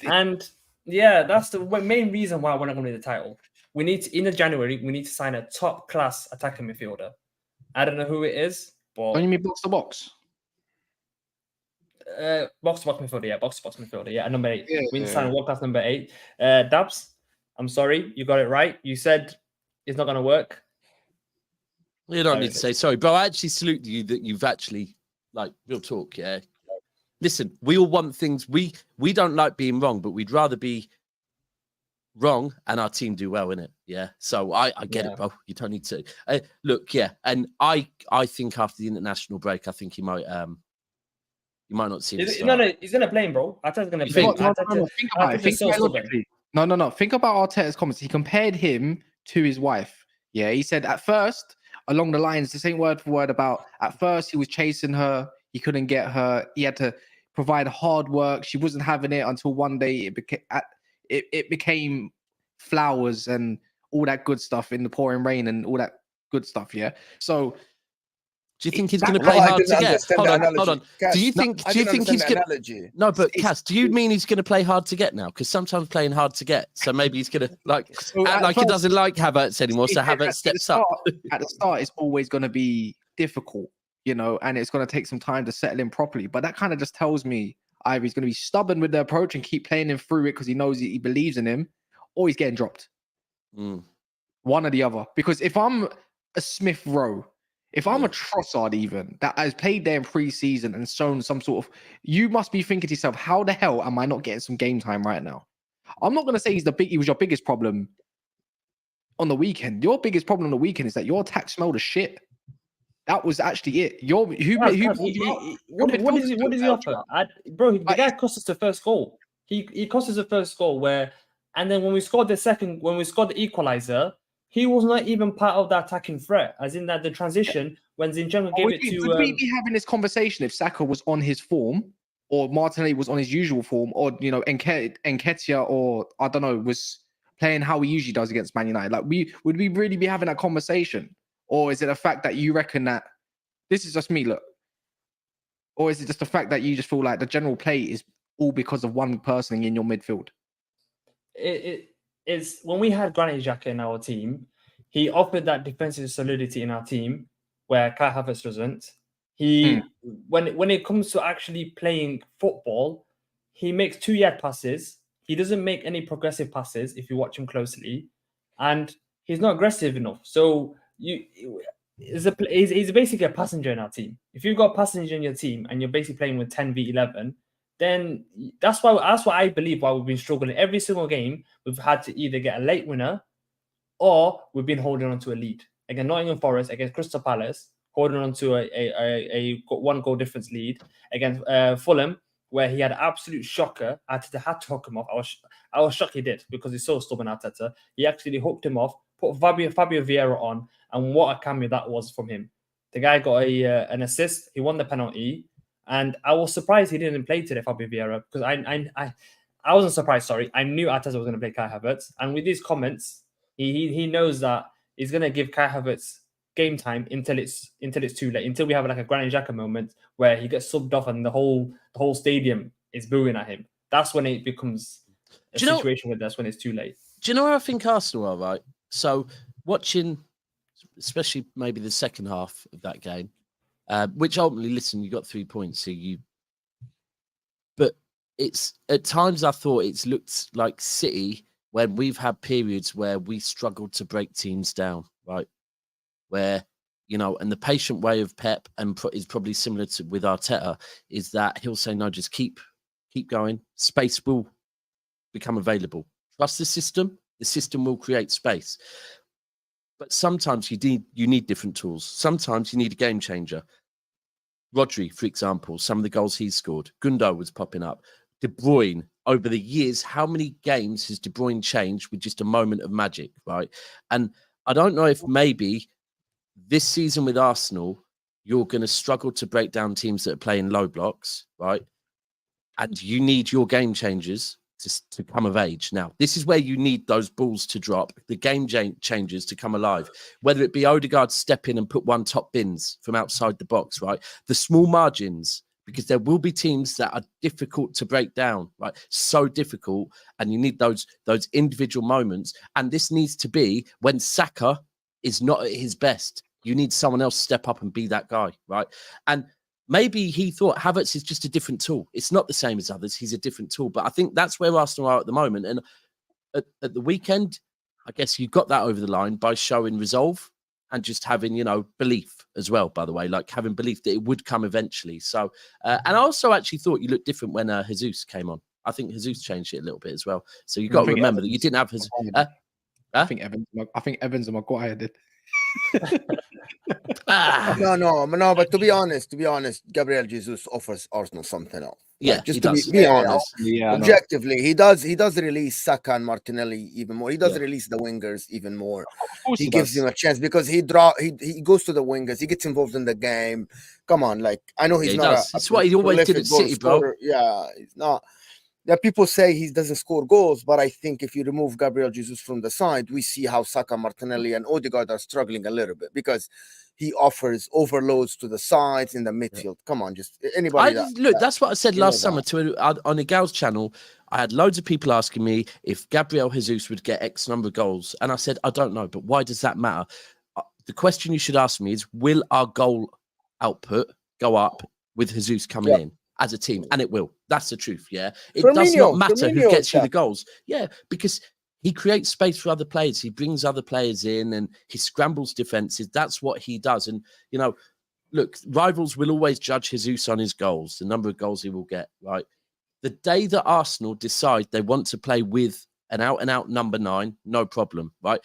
And yeah, that's the main reason why we're not going to win the title. We need to, in January, we need to sign a top class attacking midfielder. I don't know who it is, but Don't you mean box to box? Box to box midfielder, yeah, box to box midfielder, yeah, number 8. Yeah, we need to sign world class number 8. Daps, I'm sorry, you got it right. You said it's not going to work. You don't need to say sorry, bro. I actually salute you that you've actually, like, real talk, yeah. Listen, we all want things. We don't like being wrong, but we'd rather be wrong and our team do well in it. Yeah. So I get it, bro. You don't need to look. Yeah. And I think after the international break, I think you might not see him. No, he's gonna play him, bro. Arteta's gonna play him. Think about it. No. Think about Arteta's comments. He compared him to his wife. Yeah. He said at first, along the lines, this ain't word for word about at first he was chasing her. He couldn't get her. He had to provide hard work. She wasn't having it until one day it became flowers and all that good stuff in the pouring rain and all that good stuff. Yeah. So do you think he's going to play hard to get? Hold on. Cass, do you think he's going to? No, but Cass, do you mean he's going to play hard to get now? Because sometimes playing hard to get, so maybe he's going to act like he doesn't like Havertz anymore. So Havertz steps up. At the start, it's always going to be difficult, you know, and it's going to take some time to settle in properly. But that kind of just tells me either he's going to be stubborn with the approach and keep playing him through it because he knows he believes in him, or he's getting dropped. One or the other. Because if I'm a Smith Rowe, if I'm a Trossard even, that has played there in pre-season and shown some sort of, you must be thinking to yourself, how the hell am I not getting some game time right now? I'm not going to say he was your biggest problem on the weekend. Your biggest problem on the weekend is that your attack smelled of shit. That was actually it. What does he offer? Bro, the guy cost us the first goal. He cost us the first goal and then when we scored the equalizer, he was not even part of that attacking threat, as in that the transition when Zinchenko gave it to. Would we be having this conversation if Saka was on his form, or Martinelli was on his usual form, or Nketiah, or I don't know, was playing how he usually does against Man United? Like, would we really be having that conversation, or is it a fact that you reckon that this is just me? Look, or is it just the fact that you just feel like the general play is all because of one person in your midfield? It's when we had Granit Xhaka in our team, he offered that defensive solidity in our team where Kai Havertz doesn't. When it comes to actually playing football, he makes 2-yard passes. He doesn't make any progressive passes if you watch him closely, and he's not aggressive enough. So he's basically a passenger in our team. If you've got a passenger in your team and you're basically playing with 10v11, then that's why I believe why we've been struggling. Every single game, we've had to either get a late winner or we've been holding on to a lead. Against Nottingham Forest, against Crystal Palace, holding on to a 1-goal difference lead. Against Fulham, where he had an absolute shocker. Arteta had to hook him off. I was shocked he did because he's so stubborn, Arteta. He actually hooked him off, put Fabio Vieira on, and what a cameo that was from him. The guy got an assist. He won the penalty. And I was surprised he didn't play today, Fabio Vieira, because I wasn't surprised, sorry. I knew Arteta was going to play Kai Havertz. And with these comments, he knows that he's going to give Kai Havertz game time until it's too late, until we have like a Granit Xhaka moment where he gets subbed off and the whole stadium is booing at him. That's when it becomes a situation where that's when it's too late. Do you know where I think Arsenal are, right? So watching, especially maybe the second half of that game, which ultimately, listen, you got 3 points, so but it's at times I thought it's looked like City when we've had periods where we struggled to break teams down, right? Where, and the patient way of Pep and is probably similar to with Arteta is that he'll say, no, just keep going. Space will become available. Trust the system will create space. But sometimes you need different tools. Sometimes you need a game changer. Rodri, for example, some of the goals he scored. Gundo was popping up. De Bruyne, over the years, how many games has De Bruyne changed with just a moment of magic, right? And I don't know if maybe this season with Arsenal, you're going to struggle to break down teams that are playing low blocks, right? And you need your game changers to come of age. Now, this is where you need those balls to drop, the game changers to come alive, whether it be Odegaard step in and put one top bins from outside the box, right? The small margins, because there will be teams that are difficult to break down, right? So difficult, and you need those individual moments. And this needs to be when Saka is not at his best. You need someone else to step up and be that guy, right? And maybe he thought Havertz is just a different tool. It's not the same as others. He's a different tool. But I think that's where Arsenal are at the moment. And at the weekend, I guess you got that over the line by showing resolve and just having, belief as well, by the way, like having belief that it would come eventually. So, and I also actually thought you looked different when Jesus came on. I think Jesus changed it a little bit as well. So you got to remember that you didn't have his. I think Evans and Maguire did. No. But to be honest, Gabriel Jesus offers Arsenal something else. Yeah, like, just he to does. be honest. Yeah, Objectively, he does release Saka and Martinelli even more. He does Yeah. release the wingers even more. Of course He gives him a chance because he goes to the wingers. He gets involved in the game. Come on, like I know he's he not. does. It's what he always did at City, bro. Yeah, he's not. Yeah, people say he doesn't score goals, but I think if you remove Gabriel Jesus from the side, we see how Saka, Martinelli, and Odegaard are struggling a little bit because he offers overloads to the sides in the midfield. Come on, just anybody. That's what I said last summer on Igal's channel. I had loads of people asking me if Gabriel Jesus would get X number of goals, and I said I don't know, but why does that matter? The question you should ask me is: will our goal output go up with Jesus coming in as a team? And it will. That's the truth. Yeah, it does not matter who gets you the goals. Yeah, because he creates space for other players. He brings other players in and he scrambles defenses. That's what he does. And, look, rivals will always judge Jesus on his goals, the number of goals he will get, right? The day that Arsenal decide they want to play with an out-and-out number 9, no problem, right?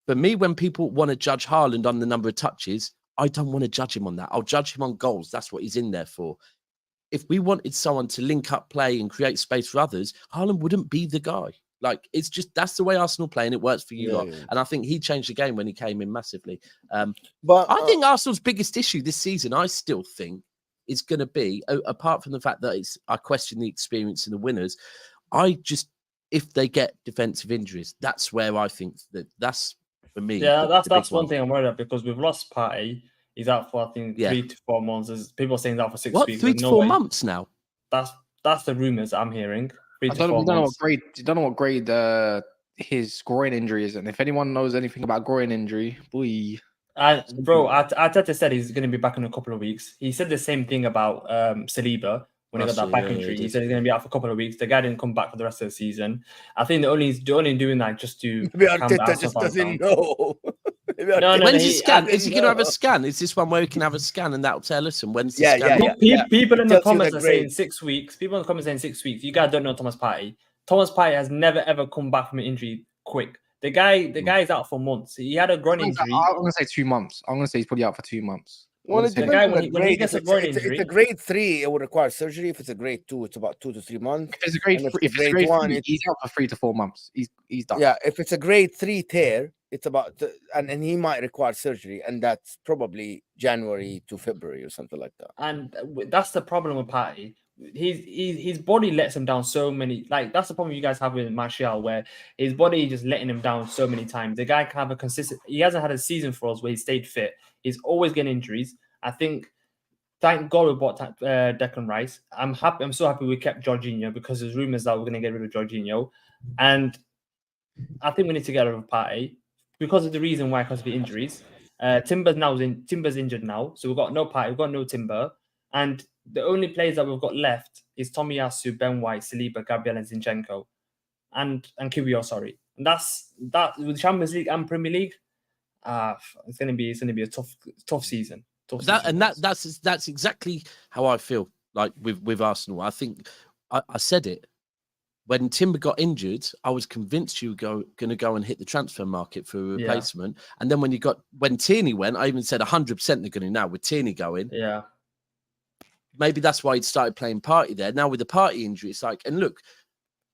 For me, when people want to judge Haaland on the number of touches, I don't want to judge him on that. I'll judge him on goals. That's what he's in there for. If we wanted someone to link up play and create space for others, Haaland wouldn't be the guy. Like, it's just, that's the way Arsenal play, and it works for you lot. Yeah. And I think he changed the game when he came in massively. But I think Arsenal's biggest issue this season, I still think, is going to be, apart from the fact that I question the experience in the winners, if they get defensive injuries, that's where I think that's, for me. Yeah, that's one thing I'm worried about, because we've lost Partey. He's out for, I think, 3 to 4 months. There's people saying he's out for 6 weeks. 3 to 4 months now? That's the rumours I'm hearing. I don't know what grade his groin injury is, and if anyone knows anything about groin injury, boy. Arteta said he's going to be back in a couple of weeks. He said the same thing about Saliba when he got that back injury. He said he's going to be out for a couple of weeks. The guy didn't come back for the rest of the season. I think they're only doing that just to. Arteta just doesn't know. When's his scan? Is he going to have a scan? Is this one where he can have a scan and that'll tell us? And when's the scan? People in the comments are saying 6 weeks. People in the comments saying 6 weeks. You guys don't know Thomas Partey. Thomas Partey has never ever come back from an injury quick. The guy is out for months. He had a groin injury. I'm going to say 2 months. I'm going to say he's probably out for 2 months. Well, it's a grade 3, it would require surgery. If it's a grade 2, it's about 2 to 3 months. If it's a grade 1, he's out for 3 to 4 months. He's done. Yeah, if it's a grade 3 tear, it's about and he might require surgery, and that's probably January to February or something like that. And that's the problem with Partey. His body lets him down so many. Like, that's the problem you guys have with Martial, where his body just letting him down so many times. The guy can have a consistent. He hasn't had a season for us where he stayed fit. He's always getting injuries. I think, thank God we bought Declan Rice. I'm happy. I'm so happy we kept Jorginho, because there's rumors that we're going to get rid of Jorginho, and I think we need to get rid of Partey because of the reason why, because of the injuries. Timber's injured now, so we've got no Partey, we've got no Timber, and the only players that we've got left is Tomiyasu, Ben White, Saliba, Gabriel, and Zinchenko, and Kiwior. Sorry, and that's with Champions League and Premier League. It's gonna be a tough season. That's exactly how I feel like with Arsenal. I think I said it when Timber got injured. I was convinced you were going to go and hit the transfer market for a replacement. Yeah. And then when Tierney went, I even said 100% they're going to now with Tierney going. Yeah. Maybe that's why he started playing Partey there. Now with the Partey injury, it's like, and look,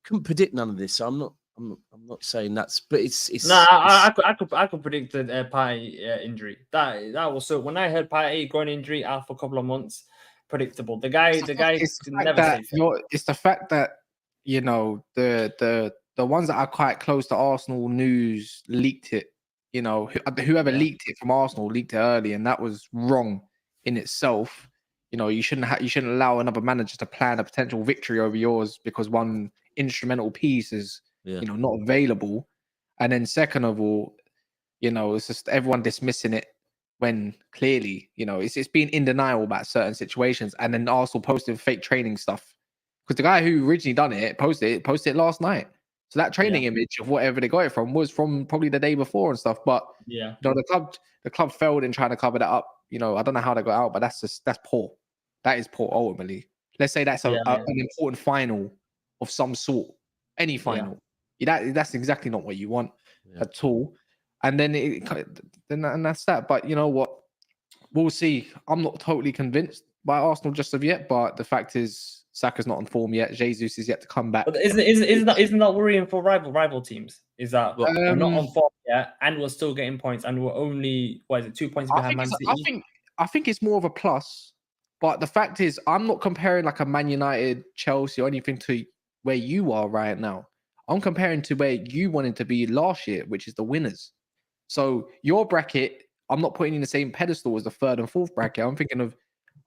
couldn't predict none of this. So I'm not I'm not saying that's, but it's No, I could predict the Partey injury. That was so. When I heard Partey groin injury out for a couple of months, predictable. The guy It's the fact never that stays fit. it's the fact that the ones that are quite close to Arsenal news leaked it. Whoever leaked it from Arsenal leaked it early, and that was wrong in itself. You shouldn't allow another manager to plan a potential victory over yours because one instrumental piece is not available. And then second of all, it's just everyone dismissing it when clearly, it's being in denial about certain situations. And then Arsenal posted fake training stuff because the guy who originally done it posted it last night. So that training image of whatever they got it from was from probably the day before and stuff. But the club failed in trying to cover that up. I don't know how they got out, but that's poor. That is poor ultimately. Let's say that's an important final of some sort, any final. That's exactly not what you want at all. And then and that's that. But you know what? We'll see. I'm not totally convinced by Arsenal just of yet, but the fact is Saka's not on form yet. Jesus is yet to come back. But isn't that worrying for rival teams? Is that we're not on form yet, and we're still getting points, and we're only 2 points behind Man City? I think it's more of a plus. But the fact is, I'm not comparing like a Man United, Chelsea, or anything to where you are right now. I'm comparing to where you wanted to be last year, which is the winners. So your bracket, I'm not putting in the same pedestal as the third and fourth bracket. I'm thinking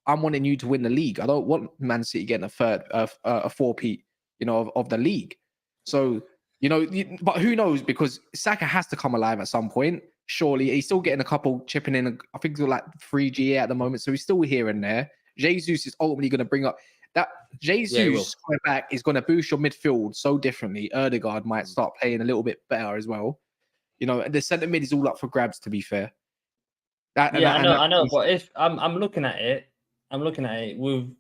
I'm wanting you to win the league. I don't want Man City getting a four-peat, of the league. So, but who knows? Because Saka has to come alive at some point. Surely he's still getting a couple chipping in. I think it's like 3 GA at the moment. So he's still here and there. Jesus is ultimately going to bring up that Jesus coming back is going to boost your midfield so differently. Erdegaard might start playing a little bit better as well. The centre mid is all up for grabs, to be fair. I know. But if I'm looking at it, we've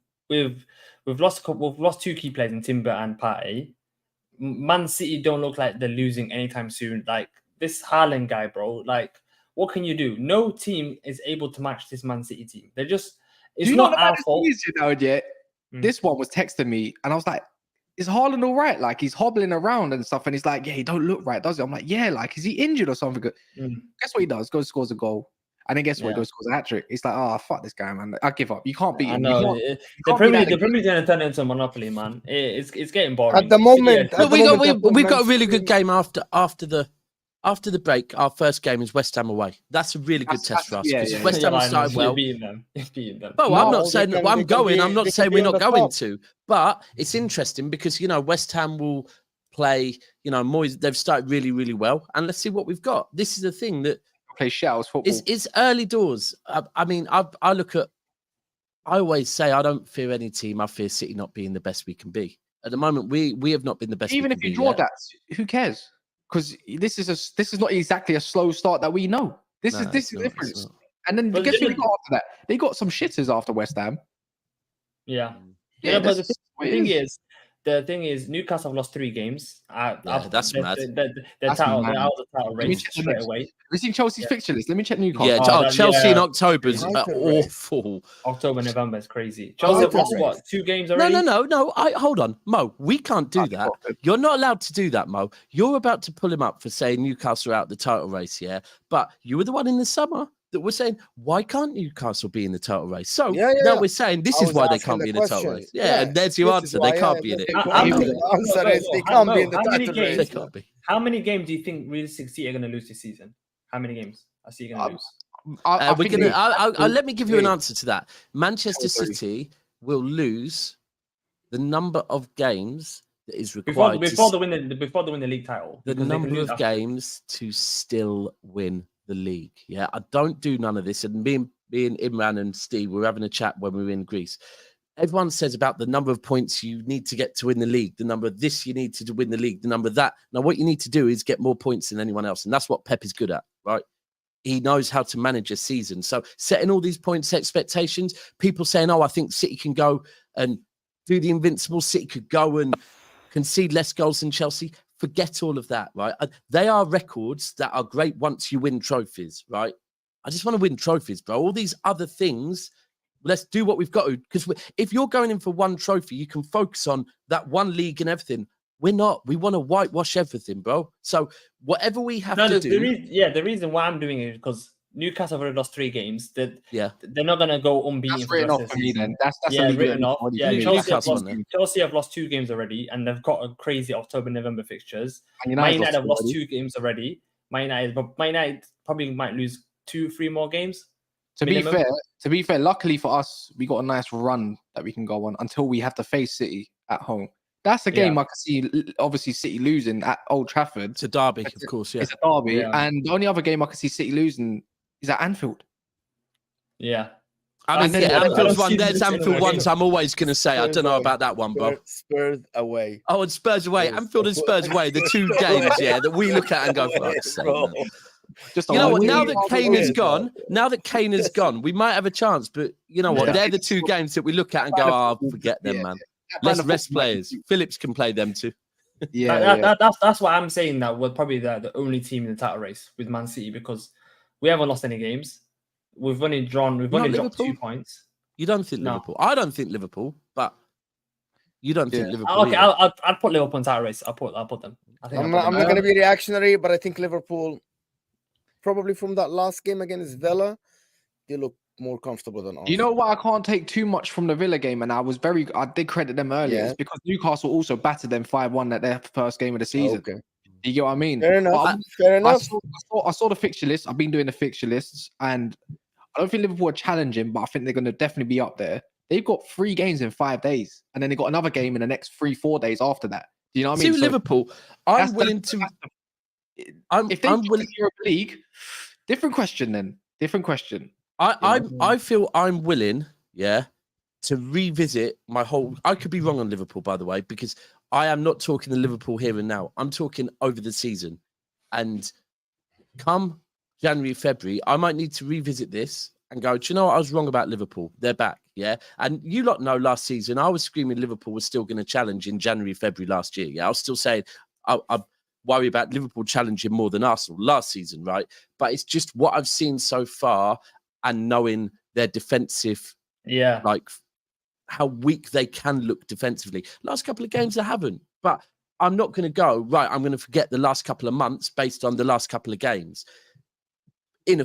lost 2 key players in Timber and Partey. Man City don't look like they're losing anytime soon. Like this Haaland guy, bro. Like, what can you do? No team is able to match this Man City team. They're just. It's not our fault. This one was texting me, and I was like, "Is Haaland all right? Like he's hobbling around and stuff." And he's like, "Yeah, he don't look right, does he?" I'm like, "Yeah, like is he injured or something?" Guess what he does? Goes scores a goal, and then guess what? He goes scores a hat trick. It's like, "Oh fuck this guy, man! I give up. You can't beat him." I know. The Premier League gonna turn into a monopoly, man. It's getting boring at the moment. We got a really good game after the break. Our first game is West Ham away. That's a really good test for us because West Ham started well. Beating them. Well, I'm not saying that I'm going. I'm not saying we're not going to. But it's interesting because West Ham will play. Moyes. They've started really, really well, and let's see what we've got. This is the thing that play shells football. It's early doors. I mean, I look at. I always say I don't fear any team. I fear City not being the best we can be. At the moment, we have not been the best. Even if you draw that, who cares? Because this is not exactly a slow start that we know. This is the difference. And then guess who they got after that? They got some shitters after West Ham. Yeah. But the thing is, Newcastle have lost 3 games. That's mad. They're out of the title race straight away. Have you seen Chelsea's fixture list? Let me check Newcastle. Yeah, Chelsea in October is awful. October, November is crazy. Chelsea have lost what? 2 games already? No. Hold on, Mo. We can't do that. You're not allowed to do that, Mo. You're about to pull him up for saying Newcastle are out the title race, yeah? But you were the one in the summer that was saying, why can't Newcastle be in the title race? So now we're saying this is why they can't be in the title race. Yeah, and there's your answer. They can't be in it. The answer is they can't be in the title race. They can't be. How many games do you think realistic City are going to lose this season? How many games are City going to lose? Let me give you an answer to that. Manchester City will lose the number of games that is required before they win the league title. The number of games to still win the league. Yeah, I don't do none of this. And me and Imran and Steve were having a chat when we were in Greece. Everyone says about the number of points you need to get to win the league, the number of this you need to win the league, the number of that. Now, what you need to do is get more points than anyone else. And that's what Pep is good at, right? He knows how to manage a season. So setting all these points expectations, people saying, I think City can go and do the invincible. City could go and concede less goals than Chelsea. Forget all of that, right? They are records that are great once you win trophies, right? I just want to win trophies, bro. All these other things, let's do what we've got to. Because if you're going in for one trophy, you can focus on that one league and everything. We're not. We want to whitewash everything, bro. So whatever we have No, to the do. the reason why I'm doing it is because Newcastle have already lost 3 games. They're not gonna go unbeaten. That's for the written rest off of the for me season. then. That's Yeah, a league written off. already Yeah, for me. Chelsea have lost 2 games already, and they've got a crazy October, November fixtures. And Man United's United have lost already. 2 games already. Man United probably might lose 2-3 more games. To minimum. be fair, luckily for us, we got a nice run that we can go on until we have to face City at home. That's a game I can see, obviously, City losing at Old Trafford. It's a derby, of course, yeah. It's a derby. Yeah. And the only other game I can see City losing is at Anfield. Yeah. I mean, I yeah, don't Anfield's see one. them There's losing Anfield another ones game. I'm always going to say. I don't know about that one, bro. Spurs away. Oh, and Spurs away. Anfield and Spurs away. The 2 games, yeah, that we look at and go, fuck's sake, man. Just You know what? away. Now that Kane is gone, we might have a chance. But you know what? Yeah. They're the 2 games that we look at and go, oh, forget them, man. Let's rest players. Phillips can play them too. That's why I'm saying that we're probably the only team in the title race with Man City because we haven't lost any games. We've only dropped Liverpool? 2 points. You don't think No. Liverpool? I don't think Liverpool, but you don't think Liverpool. Okay, either. I'll put Liverpool in title race. I'll put them. I think I'm not going to be reactionary, but I think Liverpool, probably from that last game against Villa, they look more comfortable than us. You know what? I can't take too much from the Villa game, and I did credit them earlier. Yeah. It's because Newcastle also battered them 5-1 at their first game of the season. Okay. You get what I mean? Fair enough. I saw the fixture list. I've been doing the fixture lists, and I don't think Liverpool are challenging, but I think they're going to definitely be up there. They've got 3 games in 5 days, and then they got another game in the next 3-4 days after that. Do you know what I mean? See, Liverpool, I'm willing to. If they win the Europa League, different question then. Different question. I feel I'm willing, to revisit my whole. I could be wrong on Liverpool, by the way, because I am not talking the Liverpool here and now. I'm talking over the season, and come January, February, I might need to revisit this and go, do you know what? I was wrong about Liverpool. They're back, yeah? And you lot know last season, I was screaming Liverpool was still going to challenge in January, February last year, yeah? I was still saying I worry about Liverpool challenging more than Arsenal last season, right? But it's just what I've seen so far and knowing their defensive, like how weak they can look defensively. Last couple of games, they haven't. But I'm not going to go, right, I'm going to forget the last couple of months based on the last couple of games. In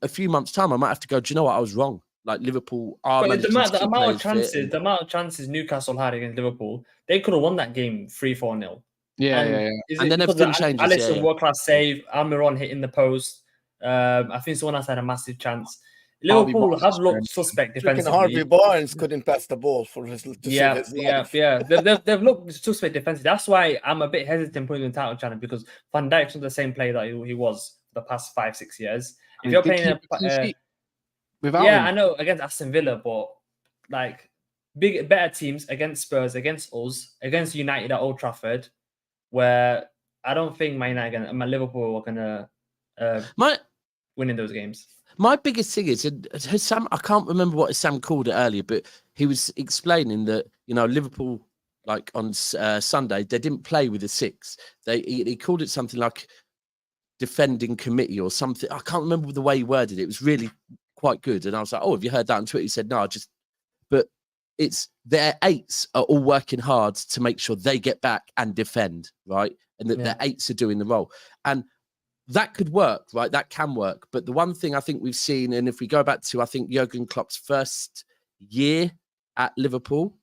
a few months' time, I might have to go, do you know what? I was wrong. Like Liverpool are the amount of chances Newcastle had against Liverpool, they could have won that game 3-4-0. Yeah. And then everything changes. Alisson world-class save, Almiron hitting the post. I think someone else had a massive chance. Liverpool have looked suspect defensively. Harvey Barnes couldn't pass the ball for his life. They've looked suspect defensively. That's why I'm a bit hesitant putting in the title challenge because Van Dijk's not the same player that he was the past 5-6 years. If you're playing without him. I know against Aston Villa, but like better teams against Spurs, against us, against United at Old Trafford, where I don't think Man United and Liverpool are gonna win in those games. My biggest thing is Sam. I can't remember what Sam called it earlier, but he was explaining that Liverpool, like on Sunday, they didn't play with a 6. He called it something like defending committee or something. I can't remember the way he worded it. It was really quite good, and I was like, "Oh, have you heard that on Twitter?" He said, "No, but it's their 8s are all working hard to make sure they get back and defend, right, and that their 8s are doing the role and." That could work, right? That can work. But the one thing I think we've seen, and if we go back to, I think, Jurgen Klopp's first year at Liverpool,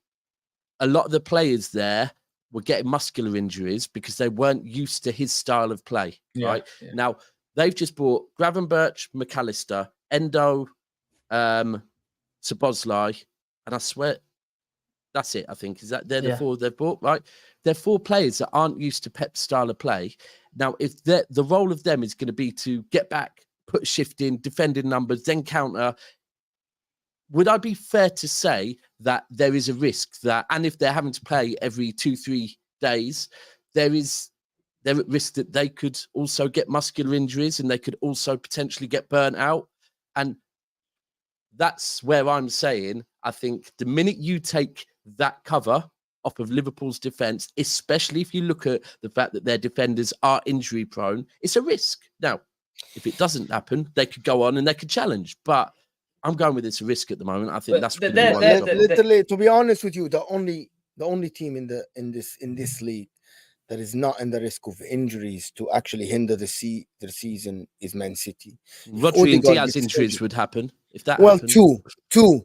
a lot of the players there were getting muscular injuries because they weren't used to his style of play, right? Yeah. Now, they've just bought Gravenberch, McAllister, Endo, Szoboszlai, and I swear that's it, I think. Is that they're the 4 they've bought, right? They're 4 players that aren't used to Pep's style of play. Now, if the role of them is going to be to get back, put shift in, defending numbers, then counter, would I be fair to say that there is a risk that, and if they're having to play every 2-3 days, they're at risk that they could also get muscular injuries and they could also potentially get burnt out. And that's where I'm saying, I think the minute you take that cover off of Liverpool's defence, especially if you look at the fact that their defenders are injury prone, it's a risk. Now, if it doesn't happen, they could go on and they could challenge. But I'm going with it's a risk at the moment. I think that's literally, to be honest with you, the only team in this league that is not in the risk of injuries to actually hinder the season is Man City. Rodri and Odegaard Diaz gets injuries injured- would happen if that Well, happened. two.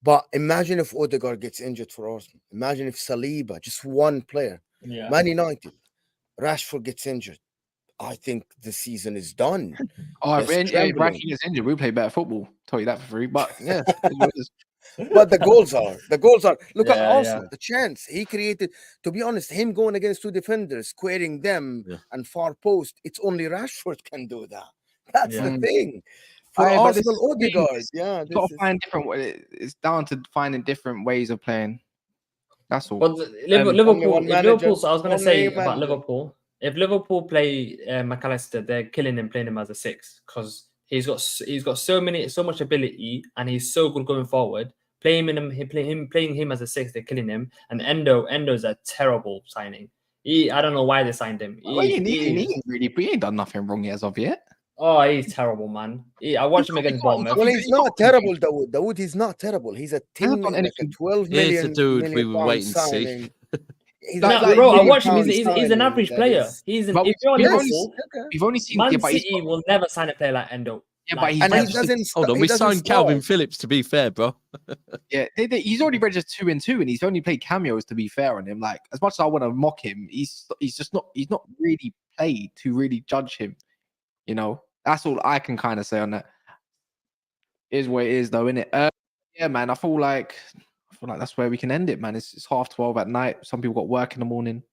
But imagine if Odegaard gets injured for Arsenal. Imagine if Saliba, just one player, Yeah. Man United, Rashford gets injured. I think the season is done. Oh, That's if trembling. Rashford gets injured, we'll play better football. Tell you that for free. But yeah, it is what it is. But the goals are. Look at Yeah, Arsenal, yeah. the chance he created. To be honest, him going against two defenders, squaring them Yeah. and far post, it's only Rashford can do that. That's Yeah. the thing. For Aye, but this Arsenal, is the thing, Odegaard, yeah, You got this to is find different. It's down to finding different ways of playing. That's all. But only Liverpool, one if manager, Liverpool, so I was going to say only about manager. Liverpool, if Liverpool play McAllister, they're killing him playing him as a 6 because he's got so much ability and he's so good going forward. Playing him as a 6, they're killing him. And Endo's a terrible signing. I don't know why they signed him. Well, he ain't done nothing wrong as of yet. Oh, he's terrible, man. I watched him against Bournemouth. Well, He he's got- not terrible, Daud. Daud, he's not terrible. He's a hasn't done like a anything. 12 Here's the million, dude we million were pound waiting to see. signing. He's No, not like, bro, I million watched him. pound He's an signing average that player. is- He's But if you're we've only- Liverpool, We've only seen Man yeah, but he's City will never sign a player like Endo. yeah, Like, but he's and he registered. doesn't. Hold on, he we doesn't signed Calvin start. Phillips, to be fair, bro. Yeah, he's already registered 2 and 2, and he's only played cameos. To be fair on him, like as much as I want to mock him, he's not really played to really judge him. You know, that's all I can kind of say on that. Is what it is, though, isn't it? Yeah, man. I feel like that's where we can end it, man. It's 12:30 at night. Some people got work in the morning,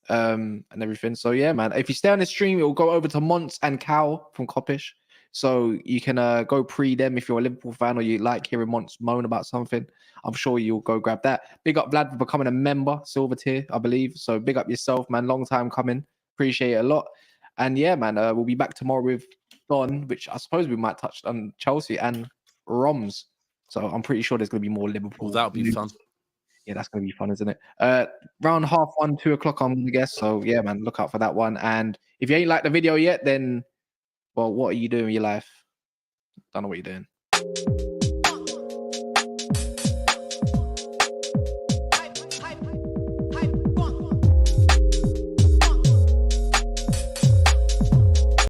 and everything. So yeah, man. If you stay on the stream, it will go over to Monts and Cal from Coppish. So you can go pre them if you're a Liverpool fan or you like hearing Monts moan about something. I'm sure you'll go grab that. Big up Vlad for becoming a member, silver tier, I believe. So big up yourself, man. Long time coming. Appreciate it a lot. And yeah, man, we'll be back tomorrow with Don, which I suppose we might touch on Chelsea and Roms. So I'm pretty sure there's going to be more Liverpool. Well, that'll be news. fun. Yeah, that's going to be fun, isn't it? Round 1:30, 2 o'clock, I'm going to guess. So yeah, man, look out for that one. And if you ain't liked the video yet, then, well, what are you doing with your life? Don't know what you're doing.